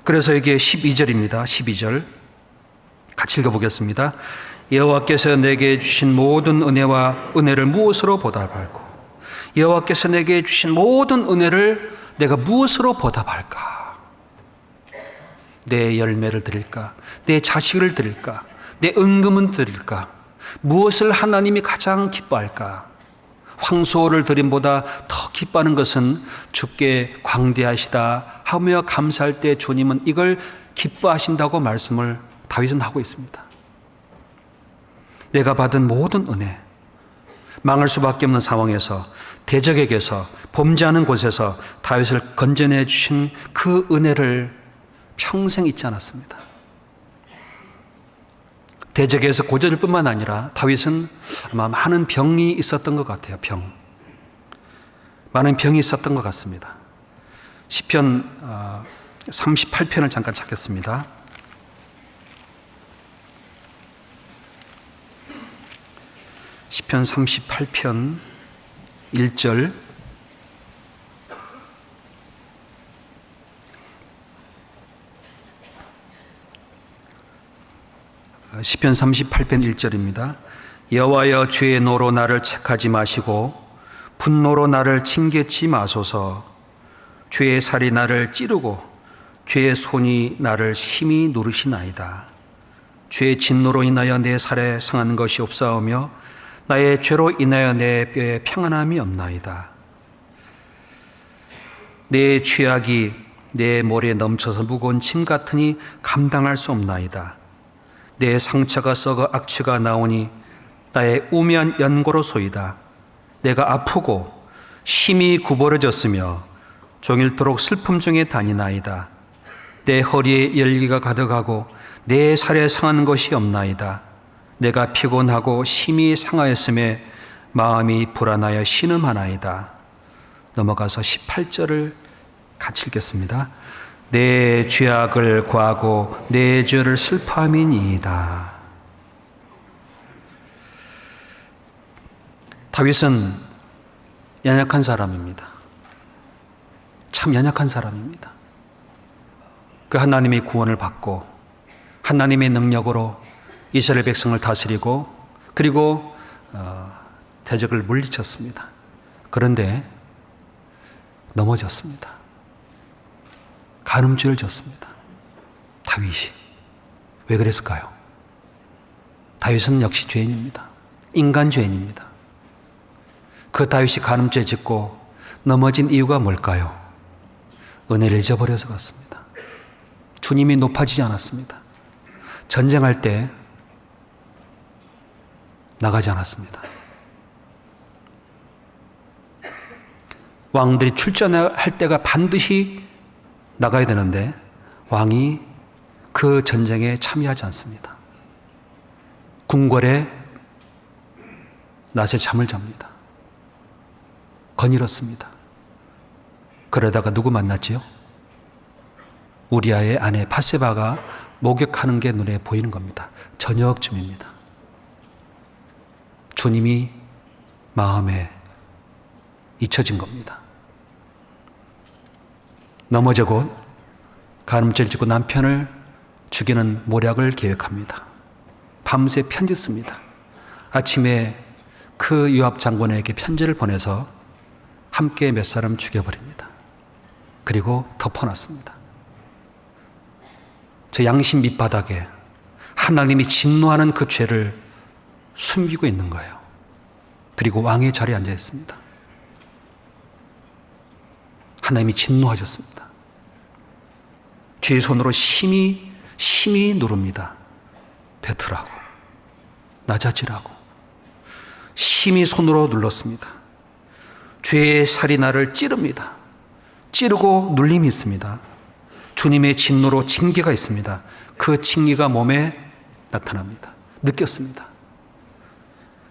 A: 그래서 이게 12절입니다. 12절. 같이 읽어보겠습니다. 여호와께서 내게 주신 모든 은혜와 은혜를 무엇으로 보답할고, 여호와께서 내게 주신 모든 은혜를 내가 무엇으로 보답할까? 내 열매를 드릴까? 내 자식을 드릴까? 내 은금은 드릴까? 무엇을 하나님이 가장 기뻐할까? 황소를 드림보다 더 기뻐하는 것은 주께 광대하시다 하며 감사할 때 주님은 이걸 기뻐하신다고 말씀을 다윗은 하고 있습니다. 내가 받은 모든 은혜, 망할 수밖에 없는 상황에서, 대적에게서, 범죄하는 곳에서 다윗을 건져내 주신 그 은혜를 평생 잊지 않았습니다. 대적에서 고전일 뿐만 아니라 다윗은 아마 많은 병이 있었던 것 같아요. 많은 병이 있었던 것 같습니다. 시편 38편을 잠깐 찾겠습니다. 시편 38편 1절, 시편 38편 1절입니다. 여호와여, 주의 노로 나를 책하지 마시고 분노로 나를 징계치 마소서. 주의 살이 나를 찌르고 주의 손이 나를 심히 누르시나이다. 주의 진노로 인하여 내 살에 상한 것이 없사오며 나의 죄로 인하여 내 뼈에 평안함이 없나이다. 내 죄악이 내 머리에 넘쳐서 무거운 짐 같으니 감당할 수 없나이다. 내 상처가 썩어 악취가 나오니 나의 우매한 연고로소이다. 내가 아프고 심히 구부러졌으며 종일토록 슬픔 중에 다니나이다. 내 허리에 열기가 가득하고 내 살에 상한 것이 없나이다. 내가 피곤하고 심히 상하였음에 마음이 불안하여 신음하나이다. 넘어가서 18절을 같이 읽겠습니다. 내 죄악을 구하고 내 죄를 슬퍼함이니이다. 다윗은 연약한 사람입니다. 참 연약한 사람입니다. 그 하나님의 구원을 받고 하나님의 능력으로 이스라엘 백성을 다스리고 그리고 대적을 물리쳤습니다. 그런데 넘어졌습니다. 간음죄를 졌습니다. 다윗이. 왜 그랬을까요? 다윗은 역시 죄인입니다. 인간 죄인입니다. 그 다윗이 간음죄 짓고 넘어진 이유가 뭘까요? 은혜를 잊어버려서 그렇습니다. 주님이 높아지지 않았습니다. 전쟁할 때 나가지 않았습니다. 왕들이 출전할 때가 반드시 나가야 되는데 왕이 그 전쟁에 참여하지 않습니다. 궁궐에 낮에 잠을 잡니다. 거닐었습니다. 그러다가 누구 만났지요? 우리아의 아내 밧세바가 목욕하는 게 눈에 보이는 겁니다. 저녁쯤입니다. 주님이 마음에 잊혀진 겁니다. 넘어지고 간음죄를 짓고 남편을 죽이는 모략을 계획합니다. 밤새 편지 씁니다. 아침에 그 요압 장군에게 편지를 보내서 함께 몇 사람 죽여버립니다. 그리고 덮어놨습니다. 저 양심 밑바닥에 하나님이 진노하는 그 죄를 숨기고 있는 거예요. 그리고 왕의 자리에 앉아 있습니다. 하나님이 진노하셨습니다. 죄의 손으로 심히 누릅니다. 뱉으라고, 낮아지라고 심히 손으로 눌렀습니다. 죄의 살이 나를 찌릅니다. 찌르고 눌림이 있습니다. 주님의 진노로 징계가 있습니다. 그 징계가 몸에 나타납니다. 느꼈습니다.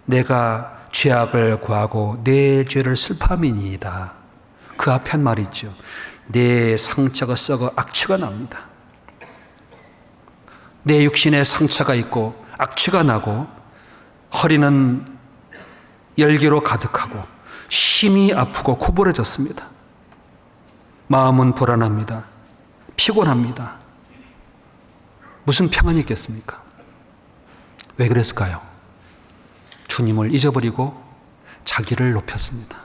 A: 내가 죄악을 구하고 내 죄를 슬퍼함이니이다. 그 앞에 한 말이 있죠. 내 상처가 썩어 악취가 납니다. 내 육신에 상처가 있고 악취가 나고 허리는 열기로 가득하고 심히 아프고 구부러졌습니다. 마음은 불안합니다. 피곤합니다. 무슨 평안이 있겠습니까? 왜 그랬을까요? 주님을 잊어버리고 자기를 높였습니다.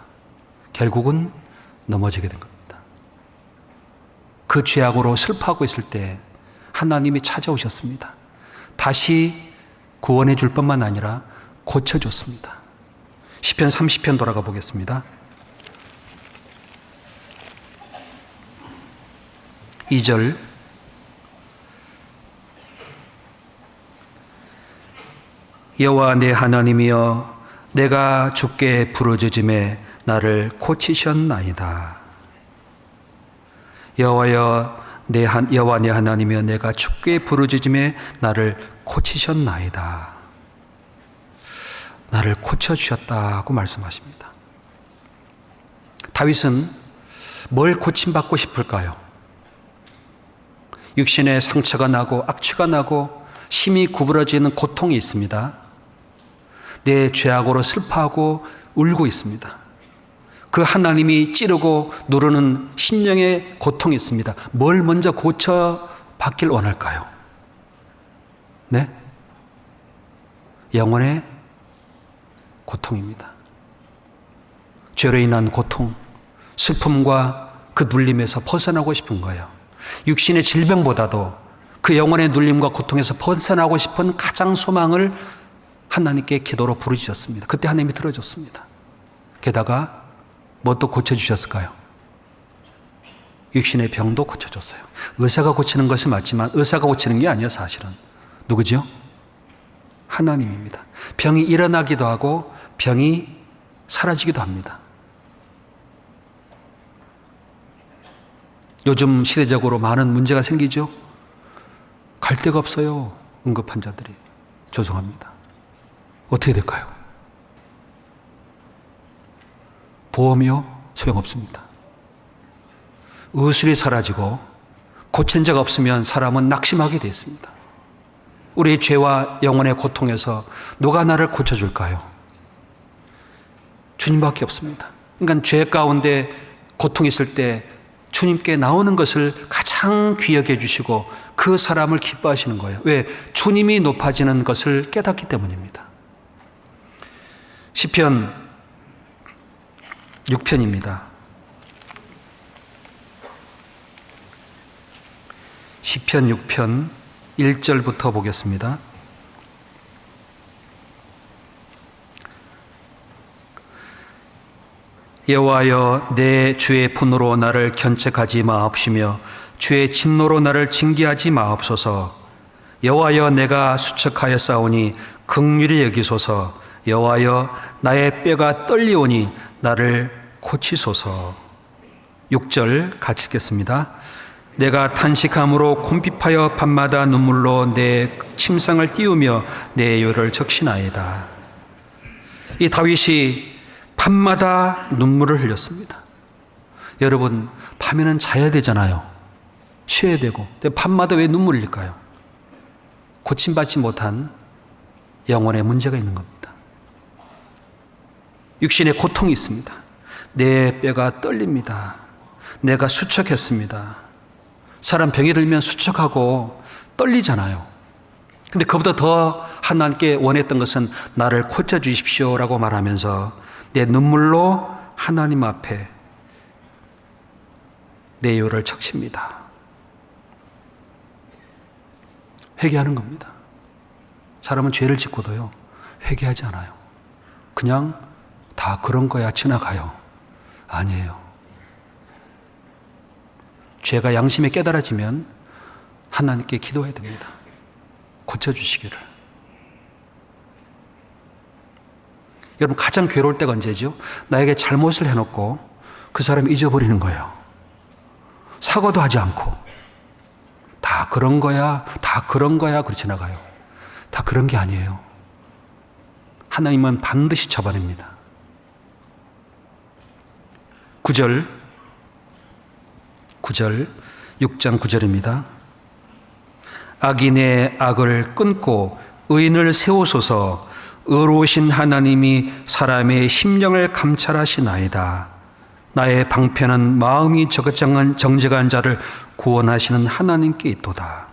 A: 결국은 넘어지게 된 겁니다. 그 죄악으로 슬퍼하고 있을 때 하나님이 찾아오셨습니다. 다시 구원해 줄 뿐만 아니라 고쳐줬습니다. 시편 30편 돌아가 보겠습니다. 2절 여호와 내 하나님이여 내가 주께 부르짖음에 나를 고치셨나이다. 여호와 내 하나님이여 내가 주께 부르짖음에 나를 고치셨나이다. 나를 고쳐주셨다고 말씀하십니다. 다윗은 뭘 고침받고 싶을까요? 육신에 상처가 나고 악취가 나고 심히 구부러지는 고통이 있습니다. 내 죄악으로 슬퍼하고 울고 있습니다. 그 하나님이 찌르고 누르는 심령의 고통이 있습니다. 뭘 먼저 고쳐받길 원할까요? 네? 영혼의 고통입니다. 죄로 인한 고통, 슬픔과 그 눌림에서 벗어나고 싶은 거예요. 육신의 질병보다도 그 영혼의 눌림과 고통에서 벗어나고 싶은 가장 소망을 하나님께 기도로 부르짖었습니다. 그때 하나님이 들어줬습니다. 게다가 뭣도 고쳐주셨을까요? 육신의 병도 고쳐줬어요. 의사가 고치는 것이 맞지만 의사가 고치는 게 아니에요, 사실은. 누구죠? 하나님입니다. 병이 일어나기도 하고 병이 사라지기도 합니다. 요즘 시대적으로 많은 문제가 생기죠? 갈 데가 없어요, 응급환자들이. 죄송합니다. 어떻게 될까요? 보험이요? 소용없습니다. 의술이 사라지고 고친 자가 없으면 사람은 낙심하게 되어 있습니다. 우리의 죄와 영혼의 고통에서 누가 나를 고쳐줄까요? 주님밖에 없습니다. 그러니까 죄 가운데 고통이 있을 때 주님께 나오는 것을 가장 귀하게 해주시고 그 사람을 기뻐하시는 거예요. 왜? 주님이 높아지는 것을 깨닫기 때문입니다. 시편 6편입니다. 시편 6편 1절부터 보겠습니다. 여호와여 내 주의 분으로 나를 견책하지 마옵시며 주의 진노로 나를 징계하지 마옵소서. 여호와여 내가 수척하였사오니 긍휼히 여기소서. 여호와여 나의 뼈가 떨리오니 나를 고치소서. 6절 같이 읽겠습니다. 내가 탄식함으로 곰핍하여 밤마다 눈물로 내 침상을 띄우며 내 요를 적시나이다. 이 다윗이 밤마다 눈물을 흘렸습니다. 여러분, 밤에는 자야 되잖아요. 쉬어야 되고. 근데 밤마다 왜 눈물을 흘릴까요? 고침받지 못한 영혼의 문제가 있는 겁니다. 육신의 고통이 있습니다. 내 뼈가 떨립니다. 내가 수척했습니다. 사람 병이 들면 수척하고 떨리잖아요. 근데 그보다 더 하나님께 원했던 것은 나를 고쳐주십시오라고 말하면서 내 눈물로 하나님 앞에 내 요를 적십니다. 회개하는 겁니다. 사람은 죄를 짓고도요, 회개하지 않아요. 그냥 다 그런 거야 지나가요. 아니에요. 죄가 양심에 깨달아지면 하나님께 기도해야 됩니다. 고쳐주시기를. 여러분, 가장 괴로울 때가 언제죠? 나에게 잘못을 해놓고 그 사람이 잊어버리는 거예요. 사과도 하지 않고 다 그런 거야, 다 그런 거야 그렇게 지나가요. 다 그런 게 아니에요. 하나님은 반드시 잡아냅니다. 9절 6장 9절입니다. 악인의 악을 끊고 의인을 세우소서. 의로우신 하나님이 사람의 심령을 감찰하시나이다. 나의 방편은 마음이 정직한 자를 구원하시는 하나님께 있도다.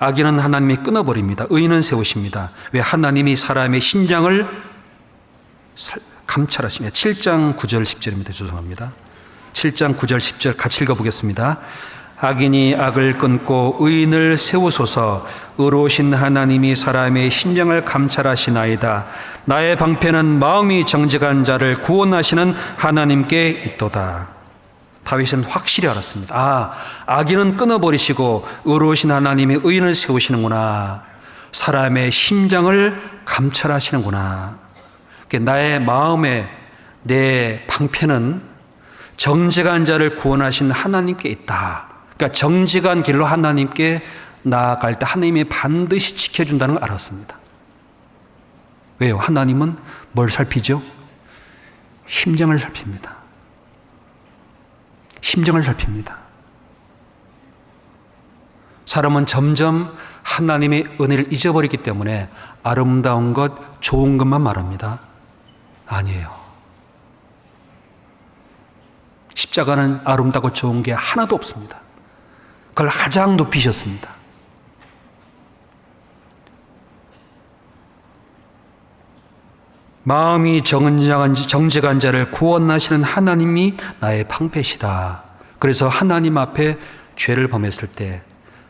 A: 악인은 하나님이 끊어버립니다. 의인은 세우십니다. 왜? 하나님이 사람의 심장을 감찰하십니다. 7장 9절 10절입니다. 죄송합니다. 7장 9절 10절 같이 읽어보겠습니다. 악인이 악을 끊고 의인을 세우소서. 의로우신 하나님이 사람의 심령을 감찰하시나이다. 나의 방패는 마음이 정직한 자를 구원하시는 하나님께 있도다. 다윗은 확실히 알았습니다. 악인은 끊어버리시고 의로우신 하나님이 의인을 세우시는구나. 사람의 심장을 감찰하시는구나. 나의 마음에 내 방패는 정직한 자를 구원하신 하나님께 있다. 그러니까 정직한 길로 하나님께 나아갈 때 하나님이 반드시 지켜준다는 걸 알았습니다. 왜요? 하나님은 뭘 살피죠? 심정을 살핍니다. 심정을 살핍니다. 사람은 점점 하나님의 은혜를 잊어버리기 때문에 아름다운 것, 좋은 것만 말합니다. 아니에요. 십자가는 아름답고 좋은 게 하나도 없습니다. 그걸 가장 높이셨습니다. 마음이 정직한 자를 구원하시는 하나님이 나의 방패시다. 그래서 하나님 앞에 죄를 범했을 때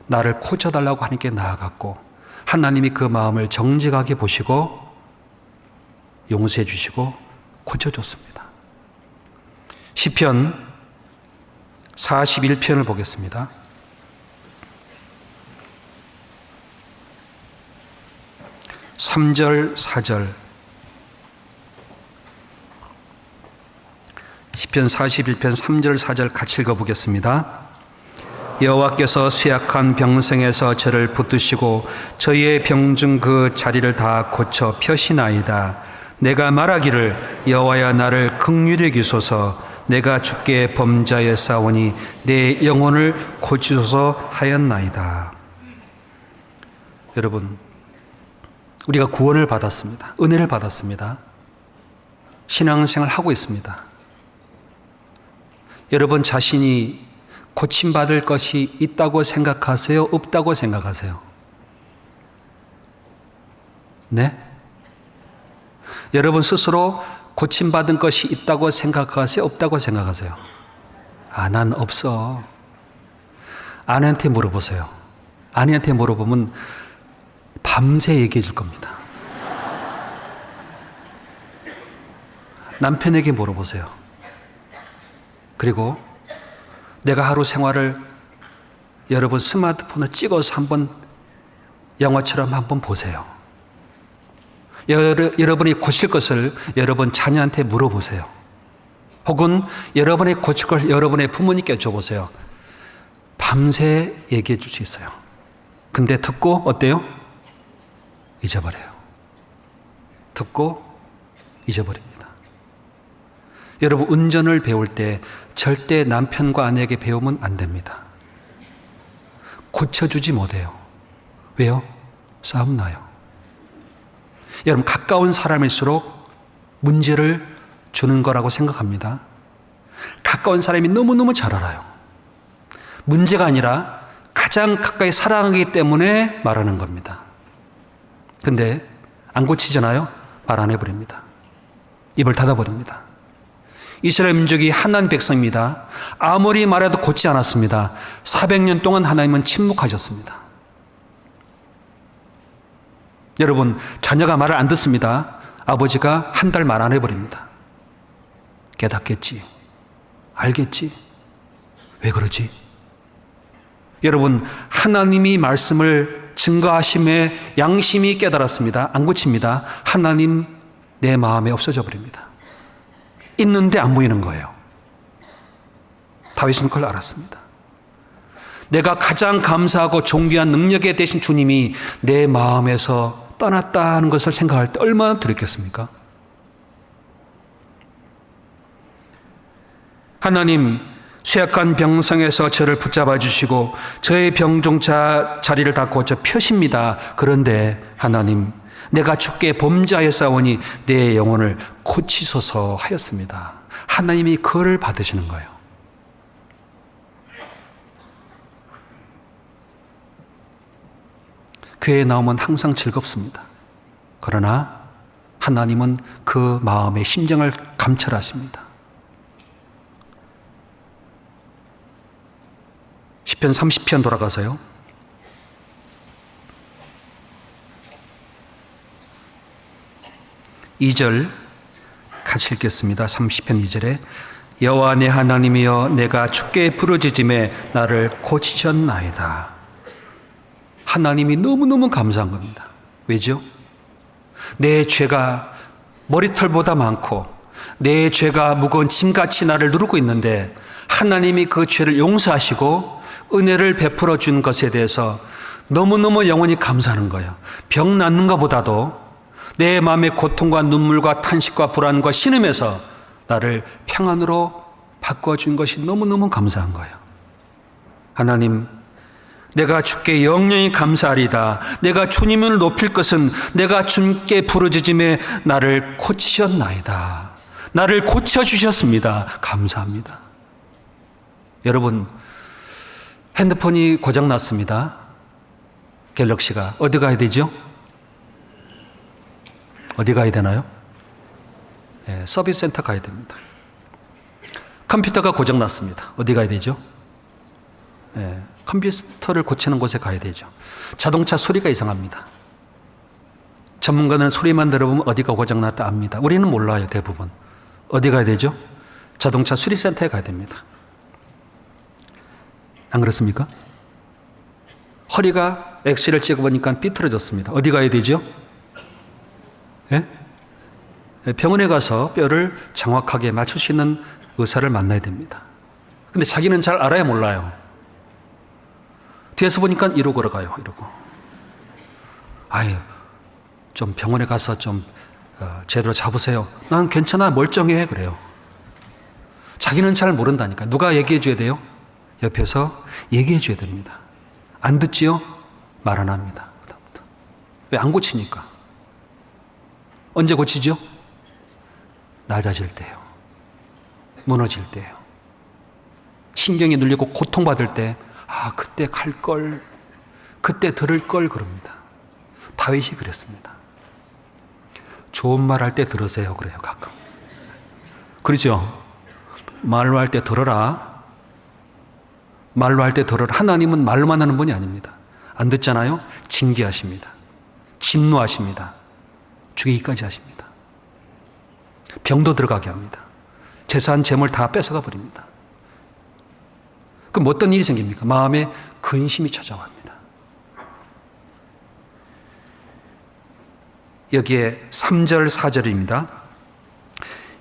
A: 나를 고쳐달라고 하나님께 나아갔고 하나님이 그 마음을 정직하게 보시고 용서해 주시고 고쳐줬습니다. 시편 41편을 보겠습니다. 3절 4절 시편 41편 3절 4절 같이 읽어보겠습니다. 여호와께서 쇠약한 병성에서 저를 붙드시고 저희의 병중 그 자리를 다 고쳐 펴시나이다. 내가 말하기를 여호와야 나를 긍휼히 여기소서. 내가 주께 범자에 싸우니 내 영혼을 고치소서 하였나이다. 여러분, 우리가 구원을 받았습니다. 은혜를 받았습니다. 신앙생활 하고 있습니다. 여러분 자신이 고침받을 것이 있다고 생각하세요? 없다고 생각하세요? 네? 여러분 스스로 고침받은 것이 있다고 생각하세요? 없다고 생각하세요? 난 없어. 아내한테 물어보세요. 아내한테 물어보면 밤새 얘기해 줄 겁니다. 남편에게 물어보세요. 그리고 내가 하루 생활을 여러분 스마트폰을 찍어서 한번 영화처럼 한번 보세요. 여러분이 고칠 것을 여러분 자녀한테 물어보세요. 혹은 여러분이 고칠 걸 여러분의 부모님께 여쭤보세요. 밤새 얘기해 줄 수 있어요. 근데 듣고 어때요? 잊어버려요. 듣고 잊어버립니다. 여러분 운전을 배울 때 절대 남편과 아내에게 배우면 안 됩니다. 고쳐주지 못해요. 왜요? 싸움 나요. 여러분 가까운 사람일수록 문제를 주는 거라고 생각합니다. 가까운 사람이 너무너무 잘 알아요. 문제가 아니라 가장 가까이 사랑하기 때문에 말하는 겁니다. 근데 안 고치잖아요? 말 안 해버립니다. 입을 닫아버립니다. 이스라엘 민족이 하나님 백성입니다. 아무리 말해도 고치지 않았습니다. 400년 동안 하나님은 침묵하셨습니다. 여러분 자녀가 말을 안 듣습니다. 아버지가 한 달 말 안 해버립니다. 깨닫겠지. 알겠지. 왜 그러지? 여러분 하나님이 말씀을 증거하심에 양심이 깨달았습니다. 안 고칩니다. 하나님 내 마음에 없어져 버립니다. 있는데 안 보이는 거예요. 다윗은 그걸 알았습니다. 내가 가장 감사하고 존귀한 능력에 대신 주님이 내 마음에서 떠났다는 것을 생각할 때 얼마나 두렵겠습니까? 하나님 쇠약한 병성에서 저를 붙잡아 주시고 저의 병종자 자리를 다 고쳐 펴십니다. 그런데 하나님 내가 주께 범죄하여 싸우니 내 영혼을 고치소서 하였습니다. 하나님이 그를 받으시는 거예요. 교회에 나오면 항상 즐겁습니다. 그러나 하나님은 그 마음의 심정을 감찰하십니다. 시편 30편 돌아가서요. 2절 같이 읽겠습니다. 30편 2절에 여호와 내 하나님이여 내가 주께 부르짖음에 나를 고치셨나이다. 하나님이 너무너무 감사한 겁니다. 왜죠? 내 죄가 머리털보다 많고 내 죄가 무거운 짐같이 나를 누르고 있는데 하나님이 그 죄를 용서하시고 은혜를 베풀어 준 것에 대해서 너무너무 영원히 감사하는 거예요. 병 낫는 것보다도 내 마음의 고통과 눈물과 탄식과 불안과 신음에서 나를 평안으로 바꿔준 것이 너무너무 감사한 거예요. 하나님, 내가 주께 영영히 감사하리다. 내가 주님을 높일 것은 내가 주님께 부르짖음에 나를 고치셨나이다. 나를 고쳐주셨습니다. 감사합니다. 여러분, 핸드폰이 고장났습니다. 갤럭시가. 어디 가야 되죠? 어디 가야 되나요? 서비스 센터 가야 됩니다. 컴퓨터가 고장났습니다. 어디 가야 되죠? 컴퓨터를 고치는 곳에 가야 되죠. 자동차 소리가 이상합니다. 전문가는 소리만 들어보면 어디가 고장났다 압니다. 우리는 몰라요, 대부분. 어디 가야 되죠? 자동차 수리센터에 가야 됩니다. 안 그렇습니까? 허리가 엑스레이를 찍어보니까 삐뚤어졌습니다. 어디 가야 되죠? 예? 병원에 가서 뼈를 정확하게 맞출 수 있는 의사를 만나야 됩니다. 근데 자기는 잘 알아야 몰라요. 뒤에서 보니까 이러고 걸어가요. 이러고. 아유, 좀 병원에 가서 좀 제대로 잡으세요. 난 괜찮아, 멀쩡해. 그래요. 자기는 잘 모른다니까. 누가 얘기해 줘야 돼요? 옆에서 얘기해 줘야 됩니다. 안 듣지요? 말 안 합니다. 그다음부터. 왜 안 고치니까? 언제 고치죠? 낮아질 때요. 무너질 때요. 신경이 눌리고 고통받을 때, 아, 그때 갈 걸, 그때 들을 걸 그럽니다. 다윗이 그랬습니다. 좋은 말 할 때 들으세요. 그래요, 가끔. 그러죠? 말로 할 때 들어라. 말로 할 때 들어라. 하나님은 말로만 하는 분이 아닙니다. 안 듣잖아요? 징계하십니다. 진노하십니다. 죽이기까지 하십니다. 병도 들어가게 합니다. 재산, 재물 다 뺏어가 버립니다. 그럼 어떤 일이 생깁니까? 마음에 근심이 찾아옵니다. 여기에 3절, 4절입니다.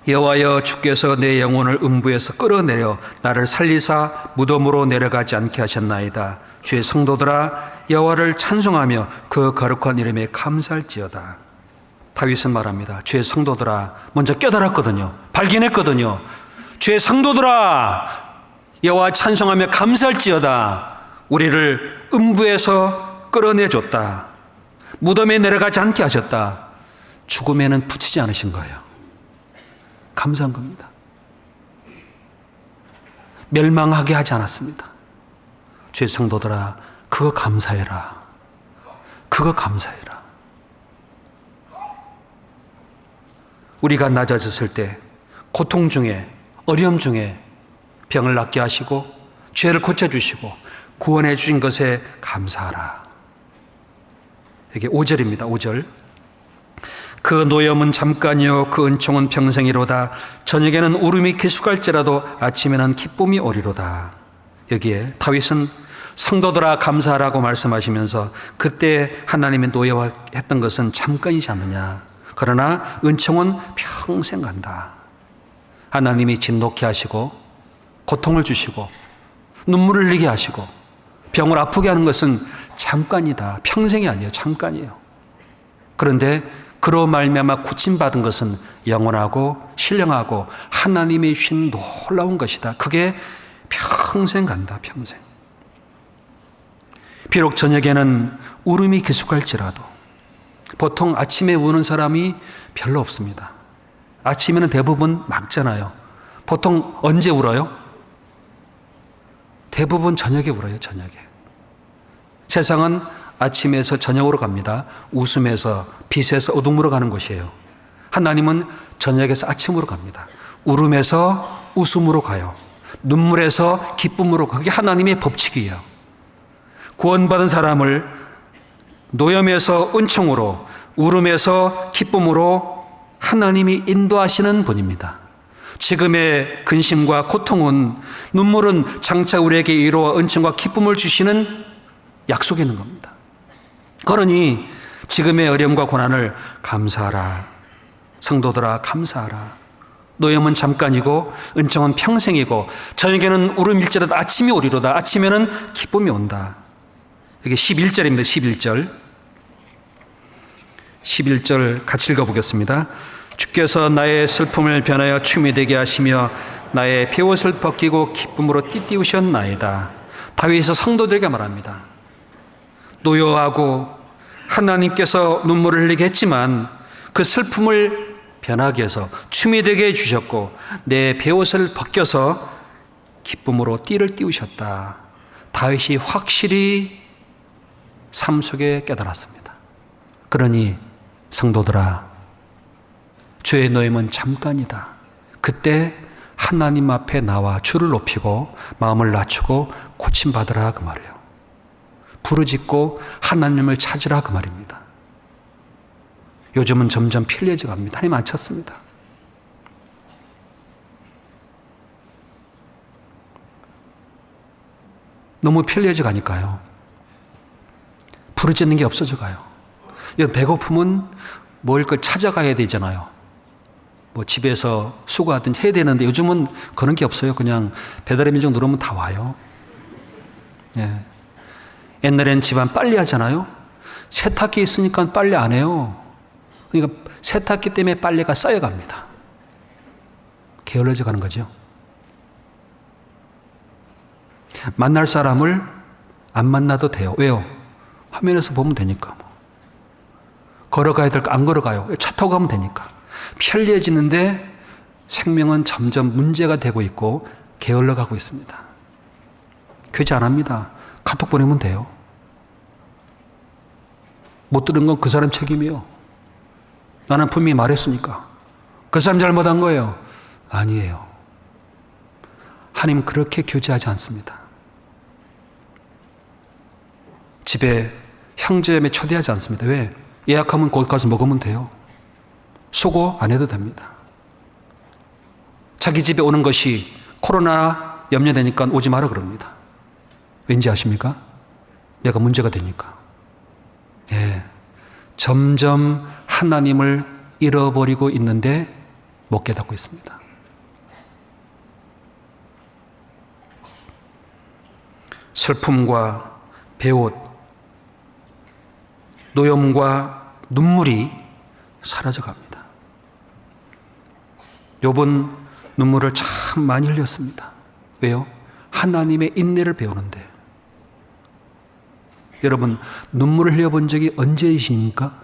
A: 여호와여 주께서 내 영혼을 음부에서 끌어내려 나를 살리사 무덤으로 내려가지 않게 하셨나이다. 주의 성도들아 여호와를 찬송하며 그 거룩한 이름에 감사할지어다. 다윗은 말합니다. 주의 성도들아, 먼저 깨달았거든요. 발견했거든요. 주의 성도들아 여호와 찬송하며 감사할지어다. 우리를 음부에서 끌어내줬다. 무덤에 내려가지 않게 하셨다. 죽음에는 붙이지 않으신 거예요. 감사한 겁니다. 멸망하게 하지 않았습니다. 주의 성도들아 그거 감사해라. 그거 감사해라. 우리가 낮아졌을 때 고통 중에 어려움 중에 병을 낫게 하시고 죄를 고쳐주시고 구원해 주신 것에 감사하라. 이게 5절입니다. 5절. 그 노염은 잠깐이요 그 은총은 평생이로다. 저녁에는 울음이 기숙할지라도 아침에는 기쁨이 오리로다. 여기에 다윗은 성도들아 감사하라고 말씀하시면서 그때 하나님의 노여워했던 것은 잠깐이지 않느냐. 그러나 은총은 평생 간다. 하나님이 진노케 하시고 고통을 주시고 눈물을 흘리게 하시고 병을 아프게 하는 것은 잠깐이다. 평생이 아니에요. 잠깐이에요. 그런데 그로 말미암아 고침받은 것은 영원하고 신령하고 하나님의 주신 놀라운 것이다. 그게 평생 간다. 평생. 비록 저녁에는 울음이 기숙할지라도 보통 아침에 우는 사람이 별로 없습니다. 아침에는 대부분 막잖아요. 보통 언제 울어요? 대부분 저녁에 울어요. 저녁에. 세상은 아침에서 저녁으로 갑니다. 웃음에서 빛에서 어둠으로 가는 곳이에요. 하나님은 저녁에서 아침으로 갑니다. 울음에서 웃음으로 가요. 눈물에서 기쁨으로 가요. 그게 하나님의 법칙이에요. 구원받은 사람을 노염에서 은총으로, 울음에서 기쁨으로 하나님이 인도하시는 분입니다. 지금의 근심과 고통은, 눈물은 장차 우리에게 위로와 은총과 기쁨을 주시는 약속이 있는 겁니다. 그러니 지금의 어려움과 고난을 감사하라. 성도들아, 감사하라. 노염은 잠깐이고 은총은 평생이고, 저녁에는 울음일지라도 아침이 오리로다. 아침에는 기쁨이 온다. 이게 11절입니다. 11절 같이 읽어보겠습니다. 주께서 나의 슬픔을 변하여 춤이 되게 하시며 나의 베옷을 벗기고 기쁨으로 띠띠우셨나이다. 다윗은 성도들에게 말합니다. 노여하고 하나님께서 눈물을 흘리게 했지만 그 슬픔을 변하게 해서 춤이 되게 해주셨고 내 베옷을 벗겨서 기쁨으로 띠를 띠우셨다. 다윗이 확실히 삶 속에 깨달았습니다. 그러니 성도들아, 주의 노임은 잠깐이다. 그때 하나님 앞에 나와 주를 높이고 마음을 낮추고 고침받으라 그 말이에요. 부르짖고 하나님을 찾으라 그 말입니다. 요즘은 점점 편리해져 갑니다. 하나님 안 찾습니다. 너무 편리해져 가니까요. 부르짖는 게 없어져 가요. 배고픔은 먹을 걸 찾아가야 되잖아요. 뭐 집에서 수고하든지 해야 되는데 요즘은 그런 게 없어요. 그냥 배달의 민족 누르면 다 와요. 예. 옛날엔 집안 빨래 하잖아요. 세탁기 있으니까 빨래 안 해요. 그러니까 세탁기 때문에 빨래가 쌓여갑니다. 게을러져 가는 거죠. 만날 사람을 안 만나도 돼요. 왜요? 화면에서 보면 되니까. 걸어가야 될 거 안 걸어가요. 차 타고 가면 되니까. 편리해지는데 생명은 점점 문제가 되고 있고 게을러 가고 있습니다. 교제 안 합니다. 카톡 보내면 돼요. 못 들은 건 그 사람 책임이요. 나는 분명히 말했으니까. 그 사람 잘못한 거예요. 아니에요. 하나님은 그렇게 교제하지 않습니다. 집에 형제매 초대하지 않습니다. 왜? 예약하면 거기 가서 먹으면 돼요. 수고 안 해도 됩니다. 자기 집에 오는 것이 코로나 염려되니까 오지 마라 그럽니다. 왠지 아십니까? 내가 문제가 되니까. 예. 점점 하나님을 잃어버리고 있는데 못 깨닫고 있습니다. 슬픔과 배옷, 노염과 눈물이 사라져갑니다. 욥은 눈물을 참 많이 흘렸습니다. 왜요? 하나님의 인내를 배우는데. 여러분, 눈물을 흘려본 적이 언제이십니까?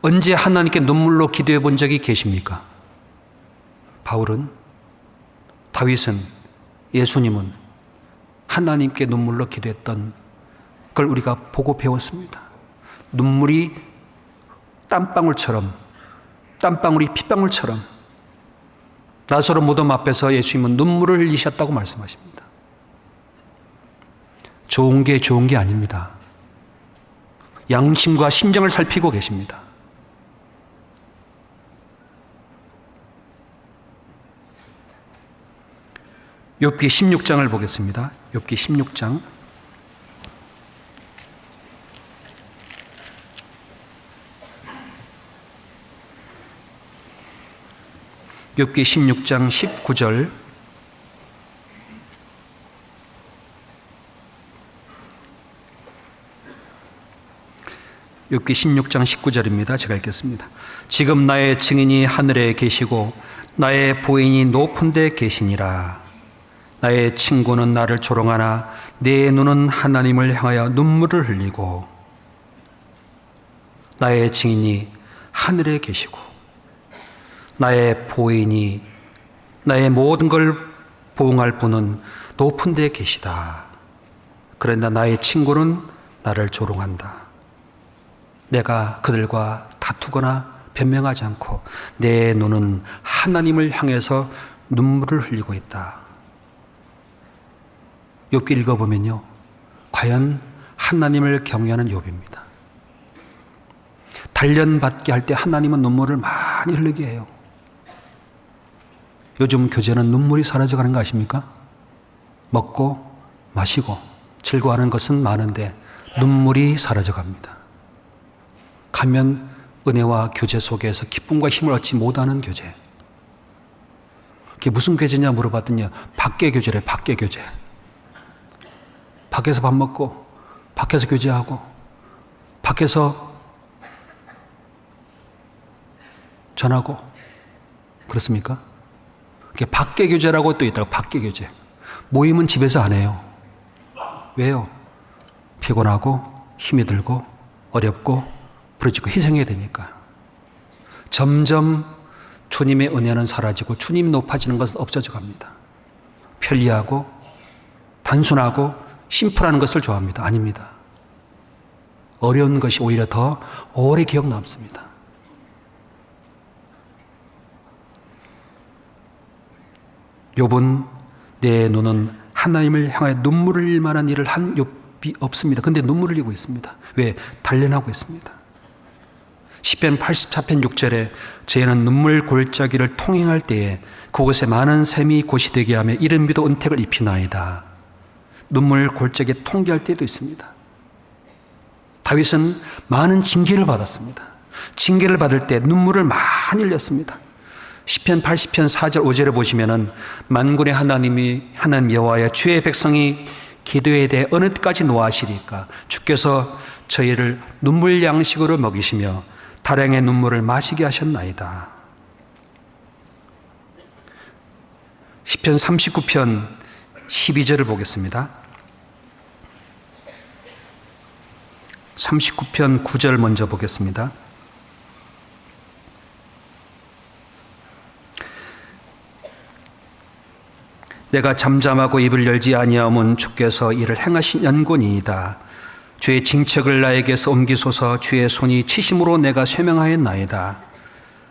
A: 언제 하나님께 눈물로 기도해 본 적이 계십니까? 바울은, 다윗은, 예수님은 하나님께 눈물로 기도했던 걸 우리가 보고 배웠습니다. 눈물이 땀방울처럼, 땀방울이 핏방울처럼 나사로 무덤 앞에서 예수님은 눈물을 흘리셨다고 말씀하십니다. 좋은 게 아닙니다. 양심과 심정을 살피고 계십니다. 욥기 16장을 보겠습니다. 욥기 16장. 욥기 16장 19절. 욥기 16장 19절입니다. 제가 읽겠습니다. 지금 나의 증인이 하늘에 계시고 나의 부인이 높은 데 계시니라. 나의 친구는 나를 조롱하나 내 눈은 하나님을 향하여 눈물을 흘리고. 나의 증인이 하늘에 계시고 나의 보인이, 나의 모든 걸 보응할 분은 높은 데 계시다. 그러나 나의 친구는 나를 조롱한다. 내가 그들과 다투거나 변명하지 않고 내 눈은 하나님을 향해서 눈물을 흘리고 있다. 욥기 읽어보면요, 과연 하나님을 경외하는 욥입니다. 단련받게 할 때 하나님은 눈물을 많이 흘리게 해요. 요즘 교제는 눈물이 사라져가는 거 아십니까? 먹고 마시고 즐거워하는 것은 많은데 눈물이 사라져갑니다. 가면 은혜와 교제 속에서 기쁨과 힘을 얻지 못하는 교제. 그게 무슨 교제냐 물어봤더니 밖의 교제래. 밖의 교제. 밖에서 밥 먹고 밖에서 교제하고 밖에서 전하고 그렇습니까? 그게 밖의 교제라고 또 있다고. 밖의 교제. 모임은 집에서 안 해요. 왜요? 피곤하고 힘이 들고 어렵고 부르짖고 희생해야 되니까. 점점 주님의 은혜는 사라지고 주님이 높아지는 것은 없어져 갑니다. 편리하고 단순하고 심플한 것을 좋아합니다. 아닙니다. 어려운 것이 오히려 더 오래 기억 남습니다. 욥은 내 눈은 하나님을 향해 눈물을 흘릴 만한 일을 한 욥이 없습니다. 근데 눈물을 흘리고 있습니다. 왜? 단련하고 있습니다. 시편 84편 6절에 저희는 눈물 골짜기를 통행할 때에 그곳에 많은 샘이 곳이 되게 하며 이른 비도 은택을 입히나이다. 눈물 골짜기에 통기할 때도 있습니다. 다윗은 많은 징계를 받았습니다. 징계를 받을 때 눈물을 많이 흘렸습니다. 시편 80편 4절 5절에 보시면은 만군의 하나님이 하나님 여호와여 주의 백성이 기도에 대해 어느 때까지 노하시리까? 주께서 저희를 눈물 양식으로 먹이시며 다량의 눈물을 마시게 하셨나이다. 시편 39편 12절을 보겠습니다. 39편 9절 먼저 보겠습니다. 내가 잠잠하고 입을 열지 아니하면 주께서 이를 행하신 연고니이다. 주의 징책을 나에게서 옮기소서. 주의 손이 치심으로 내가 쇠명하였나이다.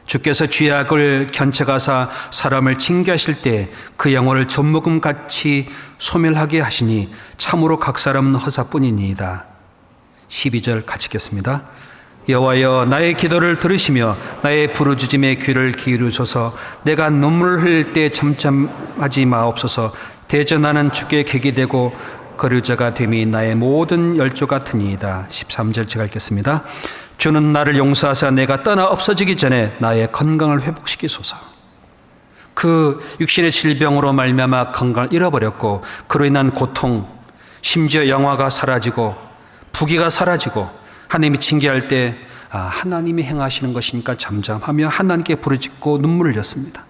A: 주께서 죄악을 견책하사 사람을 징계하실 때 그 영혼을 젖먹음같이 소멸하게 하시니 참으로 각 사람은 허사뿐이니이다. 12절 같이 읽겠습니다. 여호와여 나의 기도를 들으시며 나의 부르짖음에 귀를 기울이소서. 내가 눈물을 흘릴 때 잠잠하지 마옵소서. 대전하는 주께 객이 되고 거류자가 됨이 나의 모든 열조 같으니이다. 13절 제가 읽겠습니다. 주는 나를 용서하사 내가 떠나 없어지기 전에 나의 건강을 회복시키소서. 그 육신의 질병으로 말미암아 건강을 잃어버렸고 그로 인한 고통, 심지어 영화가 사라지고 부귀가 사라지고 하나님이 징계할 때 하나님이 행하시는 것이니까 잠잠하며 하나님께 부르짖고 눈물을 흘렸습니다.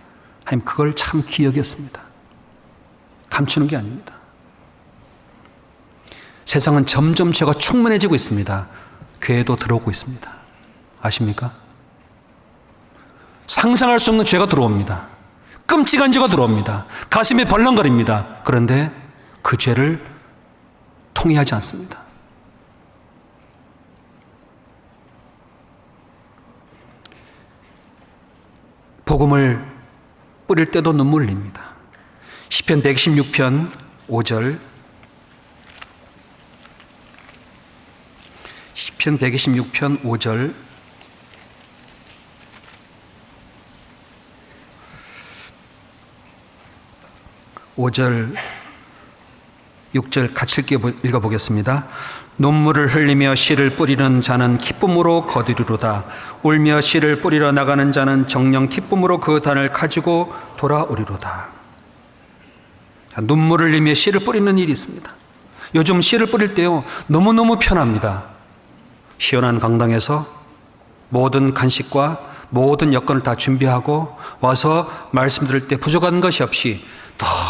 A: 하나님 그걸 참 기억했습니다. 감추는 게 아닙니다. 세상은 점점 죄가 충만해지고 있습니다. 교회도 들어오고 있습니다. 아십니까? 상상할 수 없는 죄가 들어옵니다. 끔찍한 죄가 들어옵니다. 가슴이 벌렁거립니다. 그런데 그 죄를 통회하지 않습니다. 복음을 뿌릴 때도 눈물 흘립니다. 시편 116편 5절, 시편 126편 5절, (5절) 6절 같이 읽어보겠습니다. 눈물을 흘리며 씨를 뿌리는 자는 기쁨으로 거두리로다. 울며 씨를 뿌리러 나가는 자는 정녕 기쁨으로 그 단을 가지고 돌아오리로다. 눈물을 흘리며 씨를 뿌리는 일이 있습니다. 요즘 씨를 뿌릴 때요 너무너무 편합니다. 시원한 강당에서 모든 간식과 모든 여건을 다 준비하고 와서 말씀 들을 때 부족한 것이 없이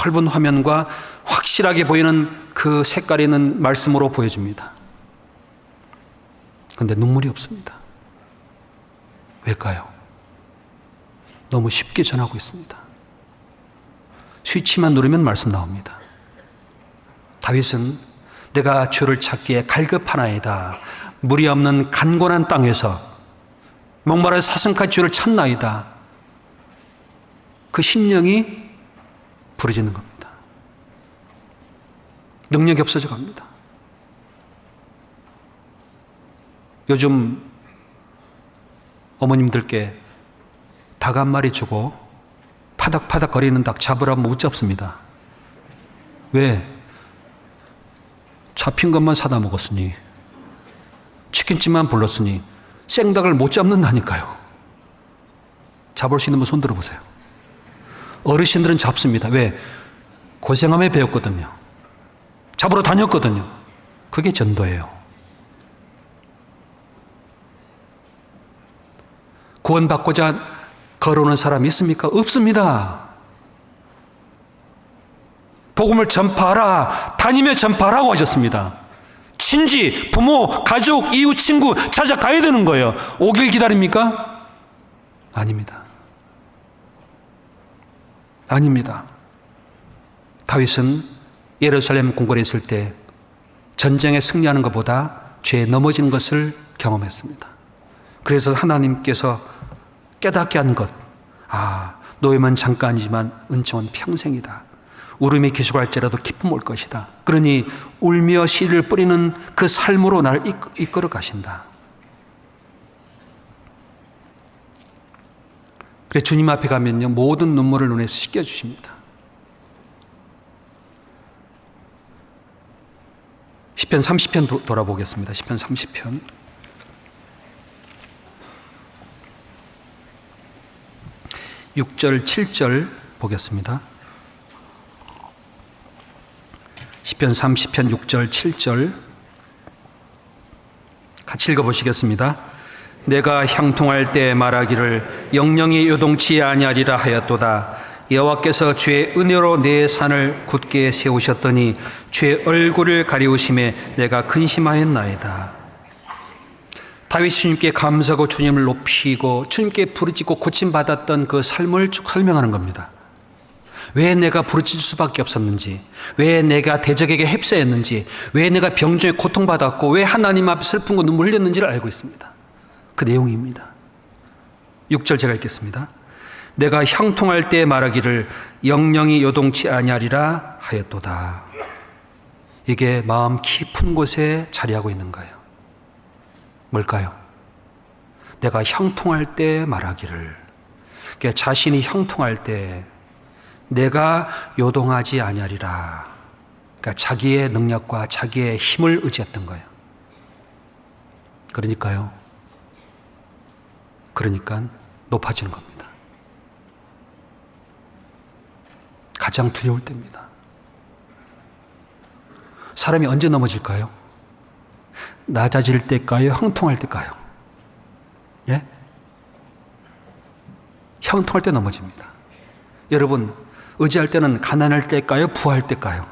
A: 넓은 화면과 확실하게 보이는 그 색깔 있는 말씀으로 보여줍니다. 그런데 눈물이 없습니다. 왜일까요? 너무 쉽게 전하고 있습니다. 스위치만 누르면 말씀 나옵니다. 다윗은 내가 주를 찾기에 갈급하나이다. 물이 없는 간곤한 땅에서 목마른 사슴같이 주를 찾나이다. 그 심령이 부르짖는 겁니다. 능력이 없어져 갑니다. 요즘 어머님들께 닭 한 마리 주고 파닥파닥 거리는 닭 잡으라면 못 잡습니다. 왜? 잡힌 것만 사다 먹었으니, 치킨집만 불렀으니 생닭을 못 잡는다니까요. 잡을 수 있는 분 손 들어보세요. 어르신들은 잡습니다. 왜? 고생하며 배웠거든요. 잡으러 다녔거든요. 그게 전도예요. 구원받고자 걸어오는 사람이 있습니까? 없습니다. 복음을 전파하라, 다니며 전파하라고 하셨습니다. 친지, 부모, 가족, 이웃, 친구 찾아가야 되는 거예요. 오길 기다립니까? 아닙니다. 아닙니다. 다윗은 예루살렘 궁궐에 있을 때 전쟁에 승리하는 것보다 죄에 넘어지는 것을 경험했습니다. 그래서 하나님께서 깨닫게 한 것, 노예만 잠깐이지만 은총은 평생이다. 울음이 기술할지라도 기쁨 올 것이다. 그러니 울며 씨를 뿌리는 그 삶으로 나를 이끌어 가신다. 그래 주님 앞에 가면요, 모든 눈물을 눈에서 씻겨주십니다. 시편 30편 돌아보겠습니다. 시편 30편. (6절) (7절) 보겠습니다. 시편 30편 6절 7절 같이 읽어보시겠습니다. 내가 형통할 때 말하기를 영영이 요동치 아니하리라 하였도다. 여호와께서 주의 은혜로 내 산을 굳게 세우셨더니 주의 얼굴을 가리우심에 내가 근심하였나이다. 다윗이 주님께 감사하고 주님을 높이고 주님께 부르짖고 고침받았던 그 삶을 쭉 설명하는 겁니다. 왜 내가 부르짖을 수밖에 없었는지, 왜 내가 대적에게 휩싸였는지, 왜 내가 병중에 고통받았고 왜 하나님 앞에 슬픈 거 눈물 흘렸는지를 알고 있습니다. 그 내용입니다. 6절 제가 읽겠습니다. 내가 형통할 때 말하기를 영영이 요동치 아니하리라 하였도다. 이게 마음 깊은 곳에 자리하고 있는 거예요. 뭘까요? 내가 형통할 때 말하기를, 그러니까 자신이 형통할 때 내가 요동하지 아니하리라. 그러니까 자기의 능력과 자기의 힘을 의지했던 거예요. 그러니까 높아지는 겁니다. 가장 두려울 때입니다. 사람이 언제 넘어질까요? 낮아질 때일까요? 형통할 때일까요? 예? 형통할 때 넘어집니다. 여러분, 의지할 때는 가난할 때일까요? 부할 때일까요?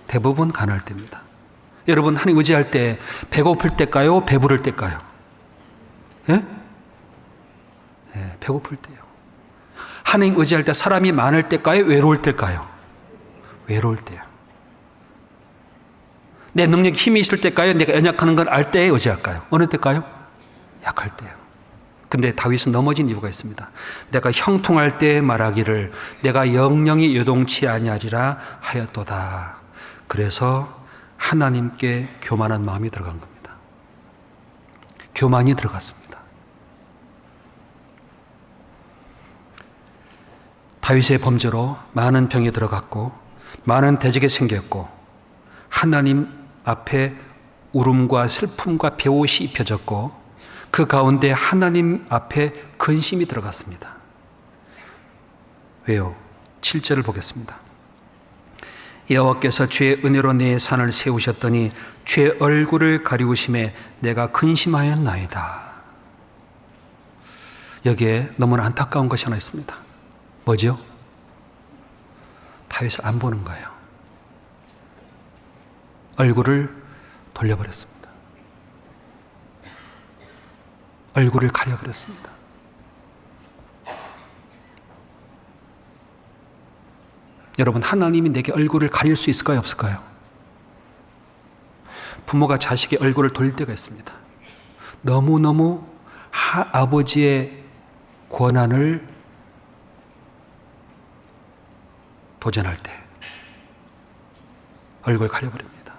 A: 대부분 가난할 때입니다. 여러분, 하나님 의지할 때 배고플 때일까요? 배부를 때일까요? 예? 예, 배고플 때요. 하나님 의지할 때 사람이 많을 때일까요? 외로울 때일까요? 외로울 때요. 내 능력에 힘이 있을 때일까요? 내가 연약하는 걸 알 때에 의지할까요? 어느 때일까요? 약할 때요. 근데 다윗은 넘어진 이유가 있습니다. 내가 형통할 때 말하기를 내가 영영이 요동치 아니하리라 하였도다. 그래서 하나님께 교만한 마음이 들어간 겁니다. 교만이 들어갔습니다. 다윗의 범죄로 많은 병이 들어갔고 많은 대적이 생겼고 하나님 앞에 울음과 슬픔과 배옷이 입혀졌고 그 가운데 하나님 앞에 근심이 들어갔습니다. 왜요? 7절을 보겠습니다. 여호와께서 주의 은혜로 내 산을 세우셨더니 주의 얼굴을 가리우심에 내가 근심하였나이다. 여기에 너무나 안타까운 것이 하나 있습니다. 뭐죠? 다윗을 안 보는 거예요. 얼굴을 돌려버렸습니다. 얼굴을 가려버렸습니다. 여러분, 하나님이 내게 얼굴을 가릴 수 있을까요? 없을까요? 부모가 자식의 얼굴을 돌릴 때가 있습니다. 너무너무 아버지의 권한을 도전할 때 얼굴 가려버립니다.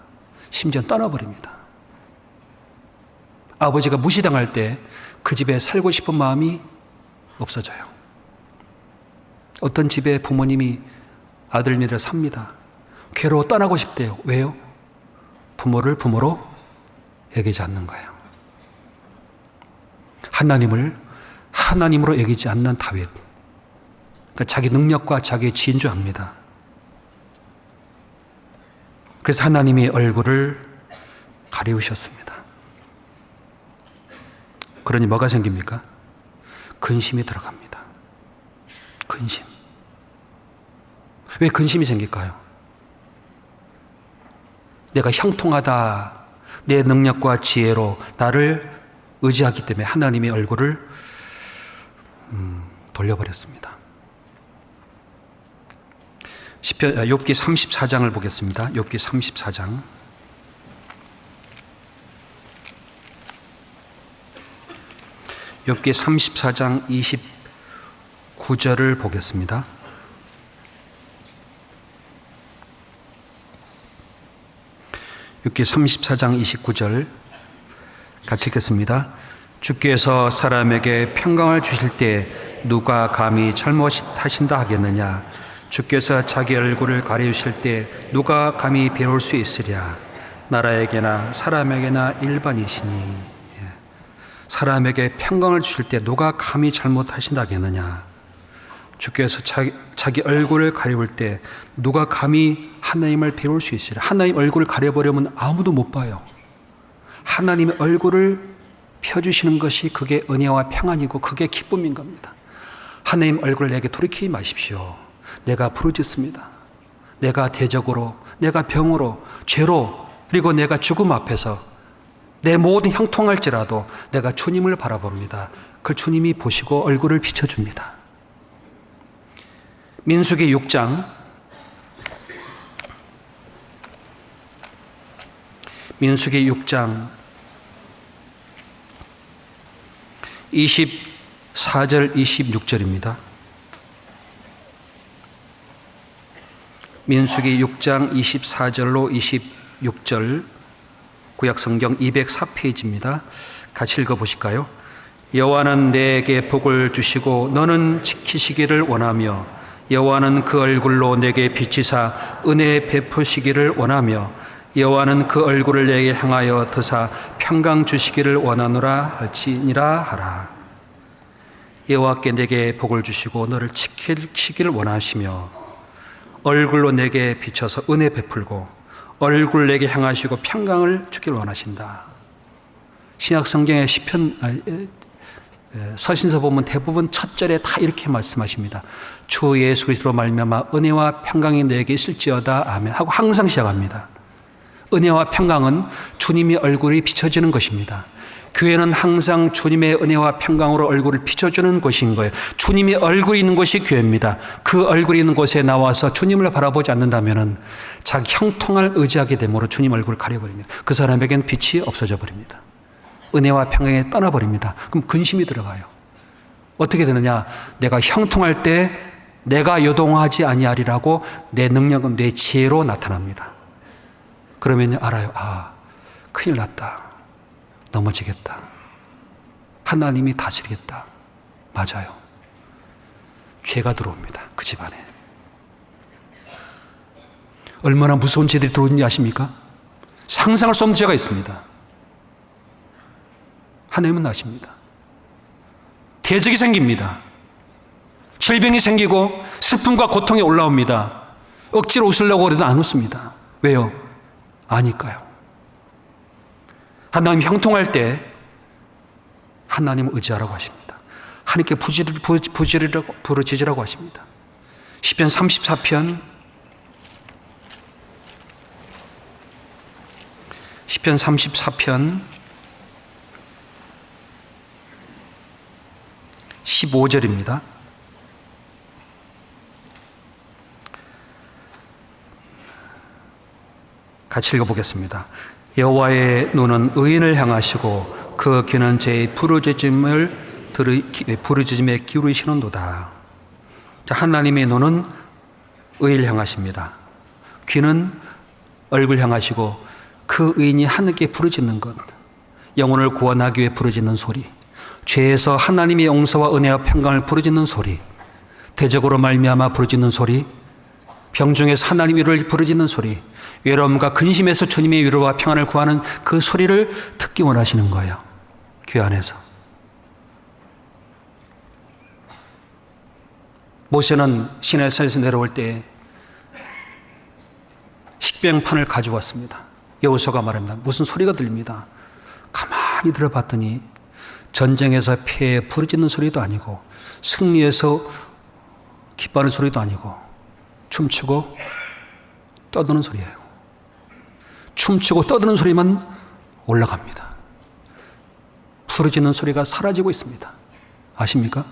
A: 심지어 떠나버립니다. 아버지가 무시당할 때 그 집에 살고 싶은 마음이 없어져요. 어떤 집에 부모님이 아들 며느리를 삽니다. 괴로워 떠나고 싶대요. 왜요? 부모를 부모로 여기지 않는 거예요. 하나님을 하나님으로 여기지 않는 다윗. 그러니까 자기 능력과 자기의 지인 줄 압니다. 그래서 하나님이 얼굴을 가리우셨습니다. 그러니 뭐가 생깁니까? 근심이 들어갑니다. 근심. 왜 근심이 생길까요? 내가 형통하다, 내 능력과 지혜로 나를 의지하기 때문에 하나님의 얼굴을 돌려버렸습니다. 욥기 34장을 보겠습니다. 욥기 34장. 욥기 34장 29절을 보겠습니다. 욥기 34장 29절 같이 읽겠습니다. 주께서 사람에게 평강을 주실 때 누가 감히 잘못하신다 하겠느냐? 주께서 자기 얼굴을 가리우실 때 누가 감히 배울 수 있으랴? 나라에게나 사람에게나 일반이시니. 사람에게 평강을 주실 때 누가 감히 잘못하신다 하겠느냐? 주께서 자기 얼굴을 가리울 때 누가 감히 하나님을 배울 수 있으랴? 하나님 얼굴을 가려버리면 아무도 못 봐요. 하나님의 얼굴을 펴주시는 것이 그게 은혜와 평안이고 그게 기쁨인 겁니다. 하나님 얼굴을 내게 돌이키지 마십시오. 내가 부르짖습니다. 내가 대적으로, 내가 병으로, 죄로, 그리고 내가 죽음 앞에서 내 모든 형통할지라도 내가 주님을 바라봅니다. 그걸 주님이 보시고 얼굴을 비춰줍니다. 민수기 6장 24절 26절입니다. 민수기 6장 24절로 26절 구약성경 204페이지입니다. 같이 읽어보실까요? 여호와는 내게 복을 주시고 너는 지키시기를 원하며 여호와는 그 얼굴로 내게 비치사 은혜 베푸시기를 원하며 여호와는 그 얼굴을 내게 향하여 드사 평강 주시기를 원하노라 할지니라 하라. 여호와께 내게 복을 주시고 너를 지키시기를 원하시며 얼굴로 내게 비춰서 은혜 베풀고 얼굴 내게 향하시고 평강을 주기를 원하신다. 신약 성경의 시편 서신서 보면 대부분 첫 절에 다 이렇게 말씀하십니다. 주 예수 그리스도로 말미암아 은혜와 평강이 너에게 있을지어다 아멘 하고 항상 시작합니다. 은혜와 평강은 주님의 얼굴이 비춰지는 것입니다. 교회는 항상 주님의 은혜와 평강으로 얼굴을 비춰주는 곳인 거예요. 주님의 얼굴이 있는 곳이 교회입니다. 그 얼굴이 있는 곳에 나와서 주님을 바라보지 않는다면 자기 형통을 의지하게 되므로 주님 얼굴을 가려버립니다. 그 사람에게는 빛이 없어져 버립니다. 은혜와 평강에 떠나버립니다. 그럼 근심이 들어가요. 어떻게 되느냐? 내가 형통할 때 내가 요동하지 아니하리라고 내 능력은 내 지혜로 나타납니다. 그러면 알아요. 아, 큰일 났다. 넘어지겠다. 하나님이 다스리겠다. 맞아요. 죄가 들어옵니다. 그 집안에. 얼마나 무서운 죄들이 들어오는지 아십니까? 상상할 수 없는 죄가 있습니다. 하나님은 아십니다. 대적이 생깁니다. 질병이 생기고 슬픔과 고통이 올라옵니다. 억지로 웃으려고 해도 안 웃습니다. 왜요? 아니까요. 하나님 형통할 때 하나님을 의지하라고 하십니다. 하나님께 부르짖으라고 하십니다. 시편 34편 15절입니다. 같이 읽어보겠습니다. 여호와의 눈은 의인을 향하시고 그 귀는 제 부르짖음에 기울이시는도다. 하나님의 눈은 의인을 향하십니다. 귀는 얼굴 향하시고 그 의인이 하늘께 부르짖는 것, 영혼을 구원하기 위해 부르짖는 소리, 죄에서 하나님의 용서와 은혜와 평강을 부르짖는 소리, 대적으로 말미암아 부르짖는 소리, 병중에서 하나님의 위로를 부르짖는 소리, 외로움과 근심에서 주님의 위로와 평안을 구하는 그 소리를 듣기 원하시는 거예요. 귀 안에서. 모세는 시내산에서 내려올 때 식병판을 가져왔습니다. 여호수아가 말합니다. 무슨 소리가 들립니다. 가만히 들어봤더니 전쟁에서 패에 부르짖는 소리도 아니고 승리에서 기뻐하는 소리도 아니고 춤추고 떠드는 소리예요. 춤추고 떠드는 소리만 올라갑니다. 부르짖는 소리가 사라지고 있습니다. 아십니까?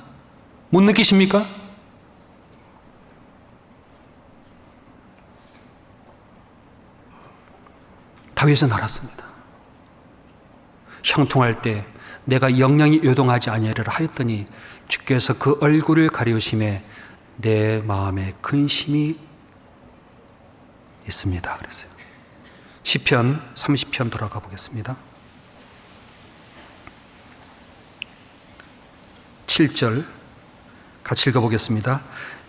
A: 못 느끼십니까? 다윗은 알았습니다. 형통할 때 내가 영영이 요동하지 아니하리라 하였더니 주께서 그 얼굴을 가리우심에 내 마음에 근심이 있습니다. 그랬어요. 시편 30편 돌아가 보겠습니다. 7절 같이 읽어보겠습니다.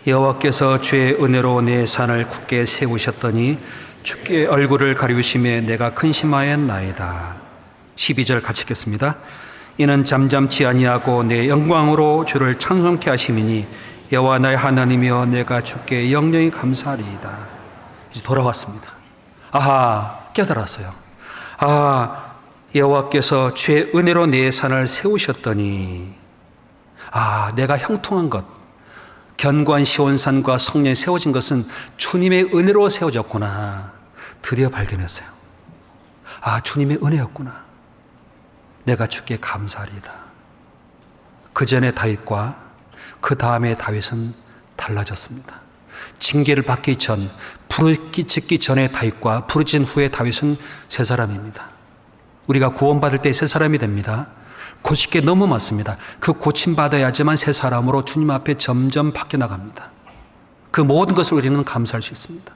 A: 여호와께서 주의 은혜로 내 산을 굳게 세우셨더니 주께 얼굴을 가리우심에 내가 근심하였나이다. 12절 같이 읽겠습니다. 이는 잠잠치 아니하고 내 영광으로 주를 찬송케 하심이니 여호와 나의 하나님이여 내가 주께 영영히 감사하리이다. 이제 돌아왔습니다. 아하, 깨달았어요. 아, 여호와께서 주의 은혜로 내 산을 세우셨더니, 아, 내가 형통한 것, 견고한 시온산과 성령이 세워진 것은 주님의 은혜로 세워졌구나. 드디어 발견했어요. 아, 주님의 은혜였구나. 내가 주께 감사하리이다. 그 전에 다윗과 그 다음에 다윗은 달라졌습니다. 징계를 받기 전, 부르짖기 전에 다윗과 부르짖은 후에 다윗은 새 사람입니다. 우리가 구원받을 때 새 사람이 됩니다. 고칠 게 너무 많습니다. 그 고침받아야지만 새 사람으로 주님 앞에 점점 바뀌어 나갑니다. 그 모든 것을 우리는 감사할 수 있습니다.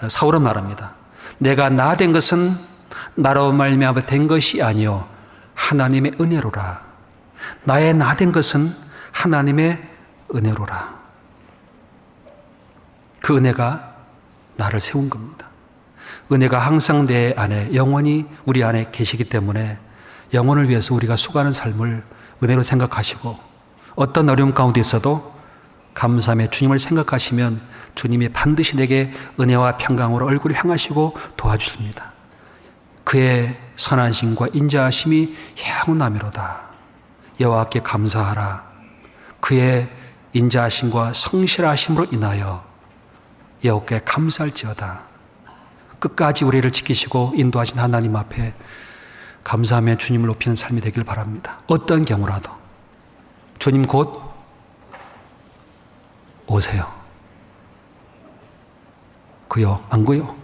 A: 사울은 말합니다. 내가 나 된 것은 나로 말미암아 된 것이 아니요 하나님의 은혜로라. 나의 나 된 것은 하나님의 은혜로라. 그 은혜가 나를 세운 겁니다. 은혜가 항상 내 안에 영원히 우리 안에 계시기 때문에 영혼을 위해서 우리가 수고하는 삶을 은혜로 생각하시고 어떤 어려움 가운데 있어도 감사함에 주님을 생각하시면 주님이 반드시 내게 은혜와 평강으로 얼굴을 향하시고 도와주십니다. 그의 선하심과 인자하심이 영원하미로다. 여호와께 감사하라. 그의 인자하심과 성실하심으로 인하여 여호와께 감사할지어다. 끝까지 우리를 지키시고 인도하신 하나님 앞에 감사하며 주님을 높이는 삶이 되길 바랍니다. 어떤 경우라도 주님 곧 오세요. 그요? 안 그요?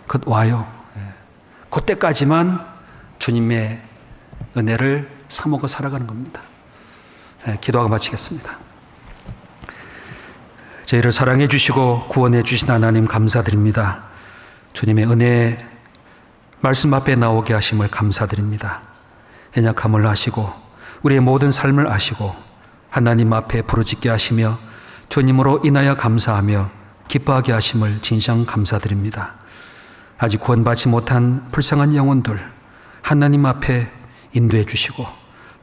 A: 곧 와요. 그때까지만 주님의 은혜를 사모고 살아가는 겁니다. 기도하고 마치겠습니다. 저희를 사랑해 주시고 구원해 주신 하나님 감사드립니다. 주님의 은혜 말씀 앞에 나오게 하심을 감사드립니다. 연약함을 아시고 우리의 모든 삶을 아시고 하나님 앞에 부르짖게 하시며 주님으로 인하여 감사하며 기뻐하게 하심을 진심 감사드립니다. 아직 구원받지 못한 불쌍한 영혼들 하나님 앞에 인도해 주시고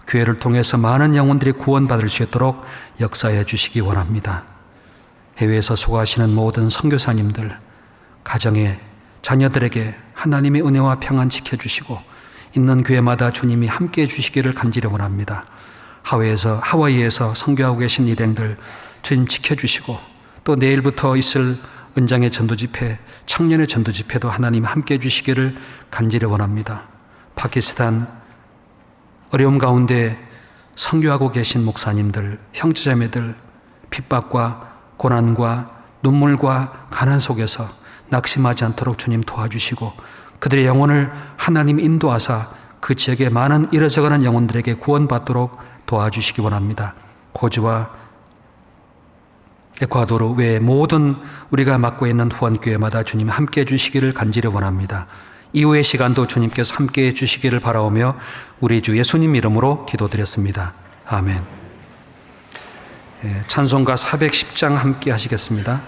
A: 교회를 통해서 많은 영혼들이 구원받을 수 있도록 역사해 주시기 원합니다. 해외에서 수고하시는 모든 선교사님들 가정에 자녀들에게 하나님의 은혜와 평안 지켜주시고 있는 교회마다 주님이 함께해 주시기를 간절히 원합니다. 하와이에서 선교하고 계신 일행들 주님 지켜주시고 또 내일부터 있을 은장의 전도집회, 청년의 전도집회도 하나님 함께해 주시기를 간절히 원합니다. 파키스탄 어려움 가운데 선교하고 계신 목사님들, 형제자매들 핍박과 고난과 눈물과 가난 속에서 낙심하지 않도록 주님 도와주시고 그들의 영혼을 하나님 인도하사 그 지역의 많은 이러저러한 영혼들에게 구원받도록 도와주시기 원합니다. 호주와 에콰도르 외의 모든 우리가 맡고 있는 후원교회마다 주님 함께해 주시기를 간절히 원합니다. 이후의 시간도 주님께서 함께해 주시기를 바라오며 우리 주 예수님 이름으로 기도드렸습니다. 아멘. 찬송가 410장 함께 하시겠습니다.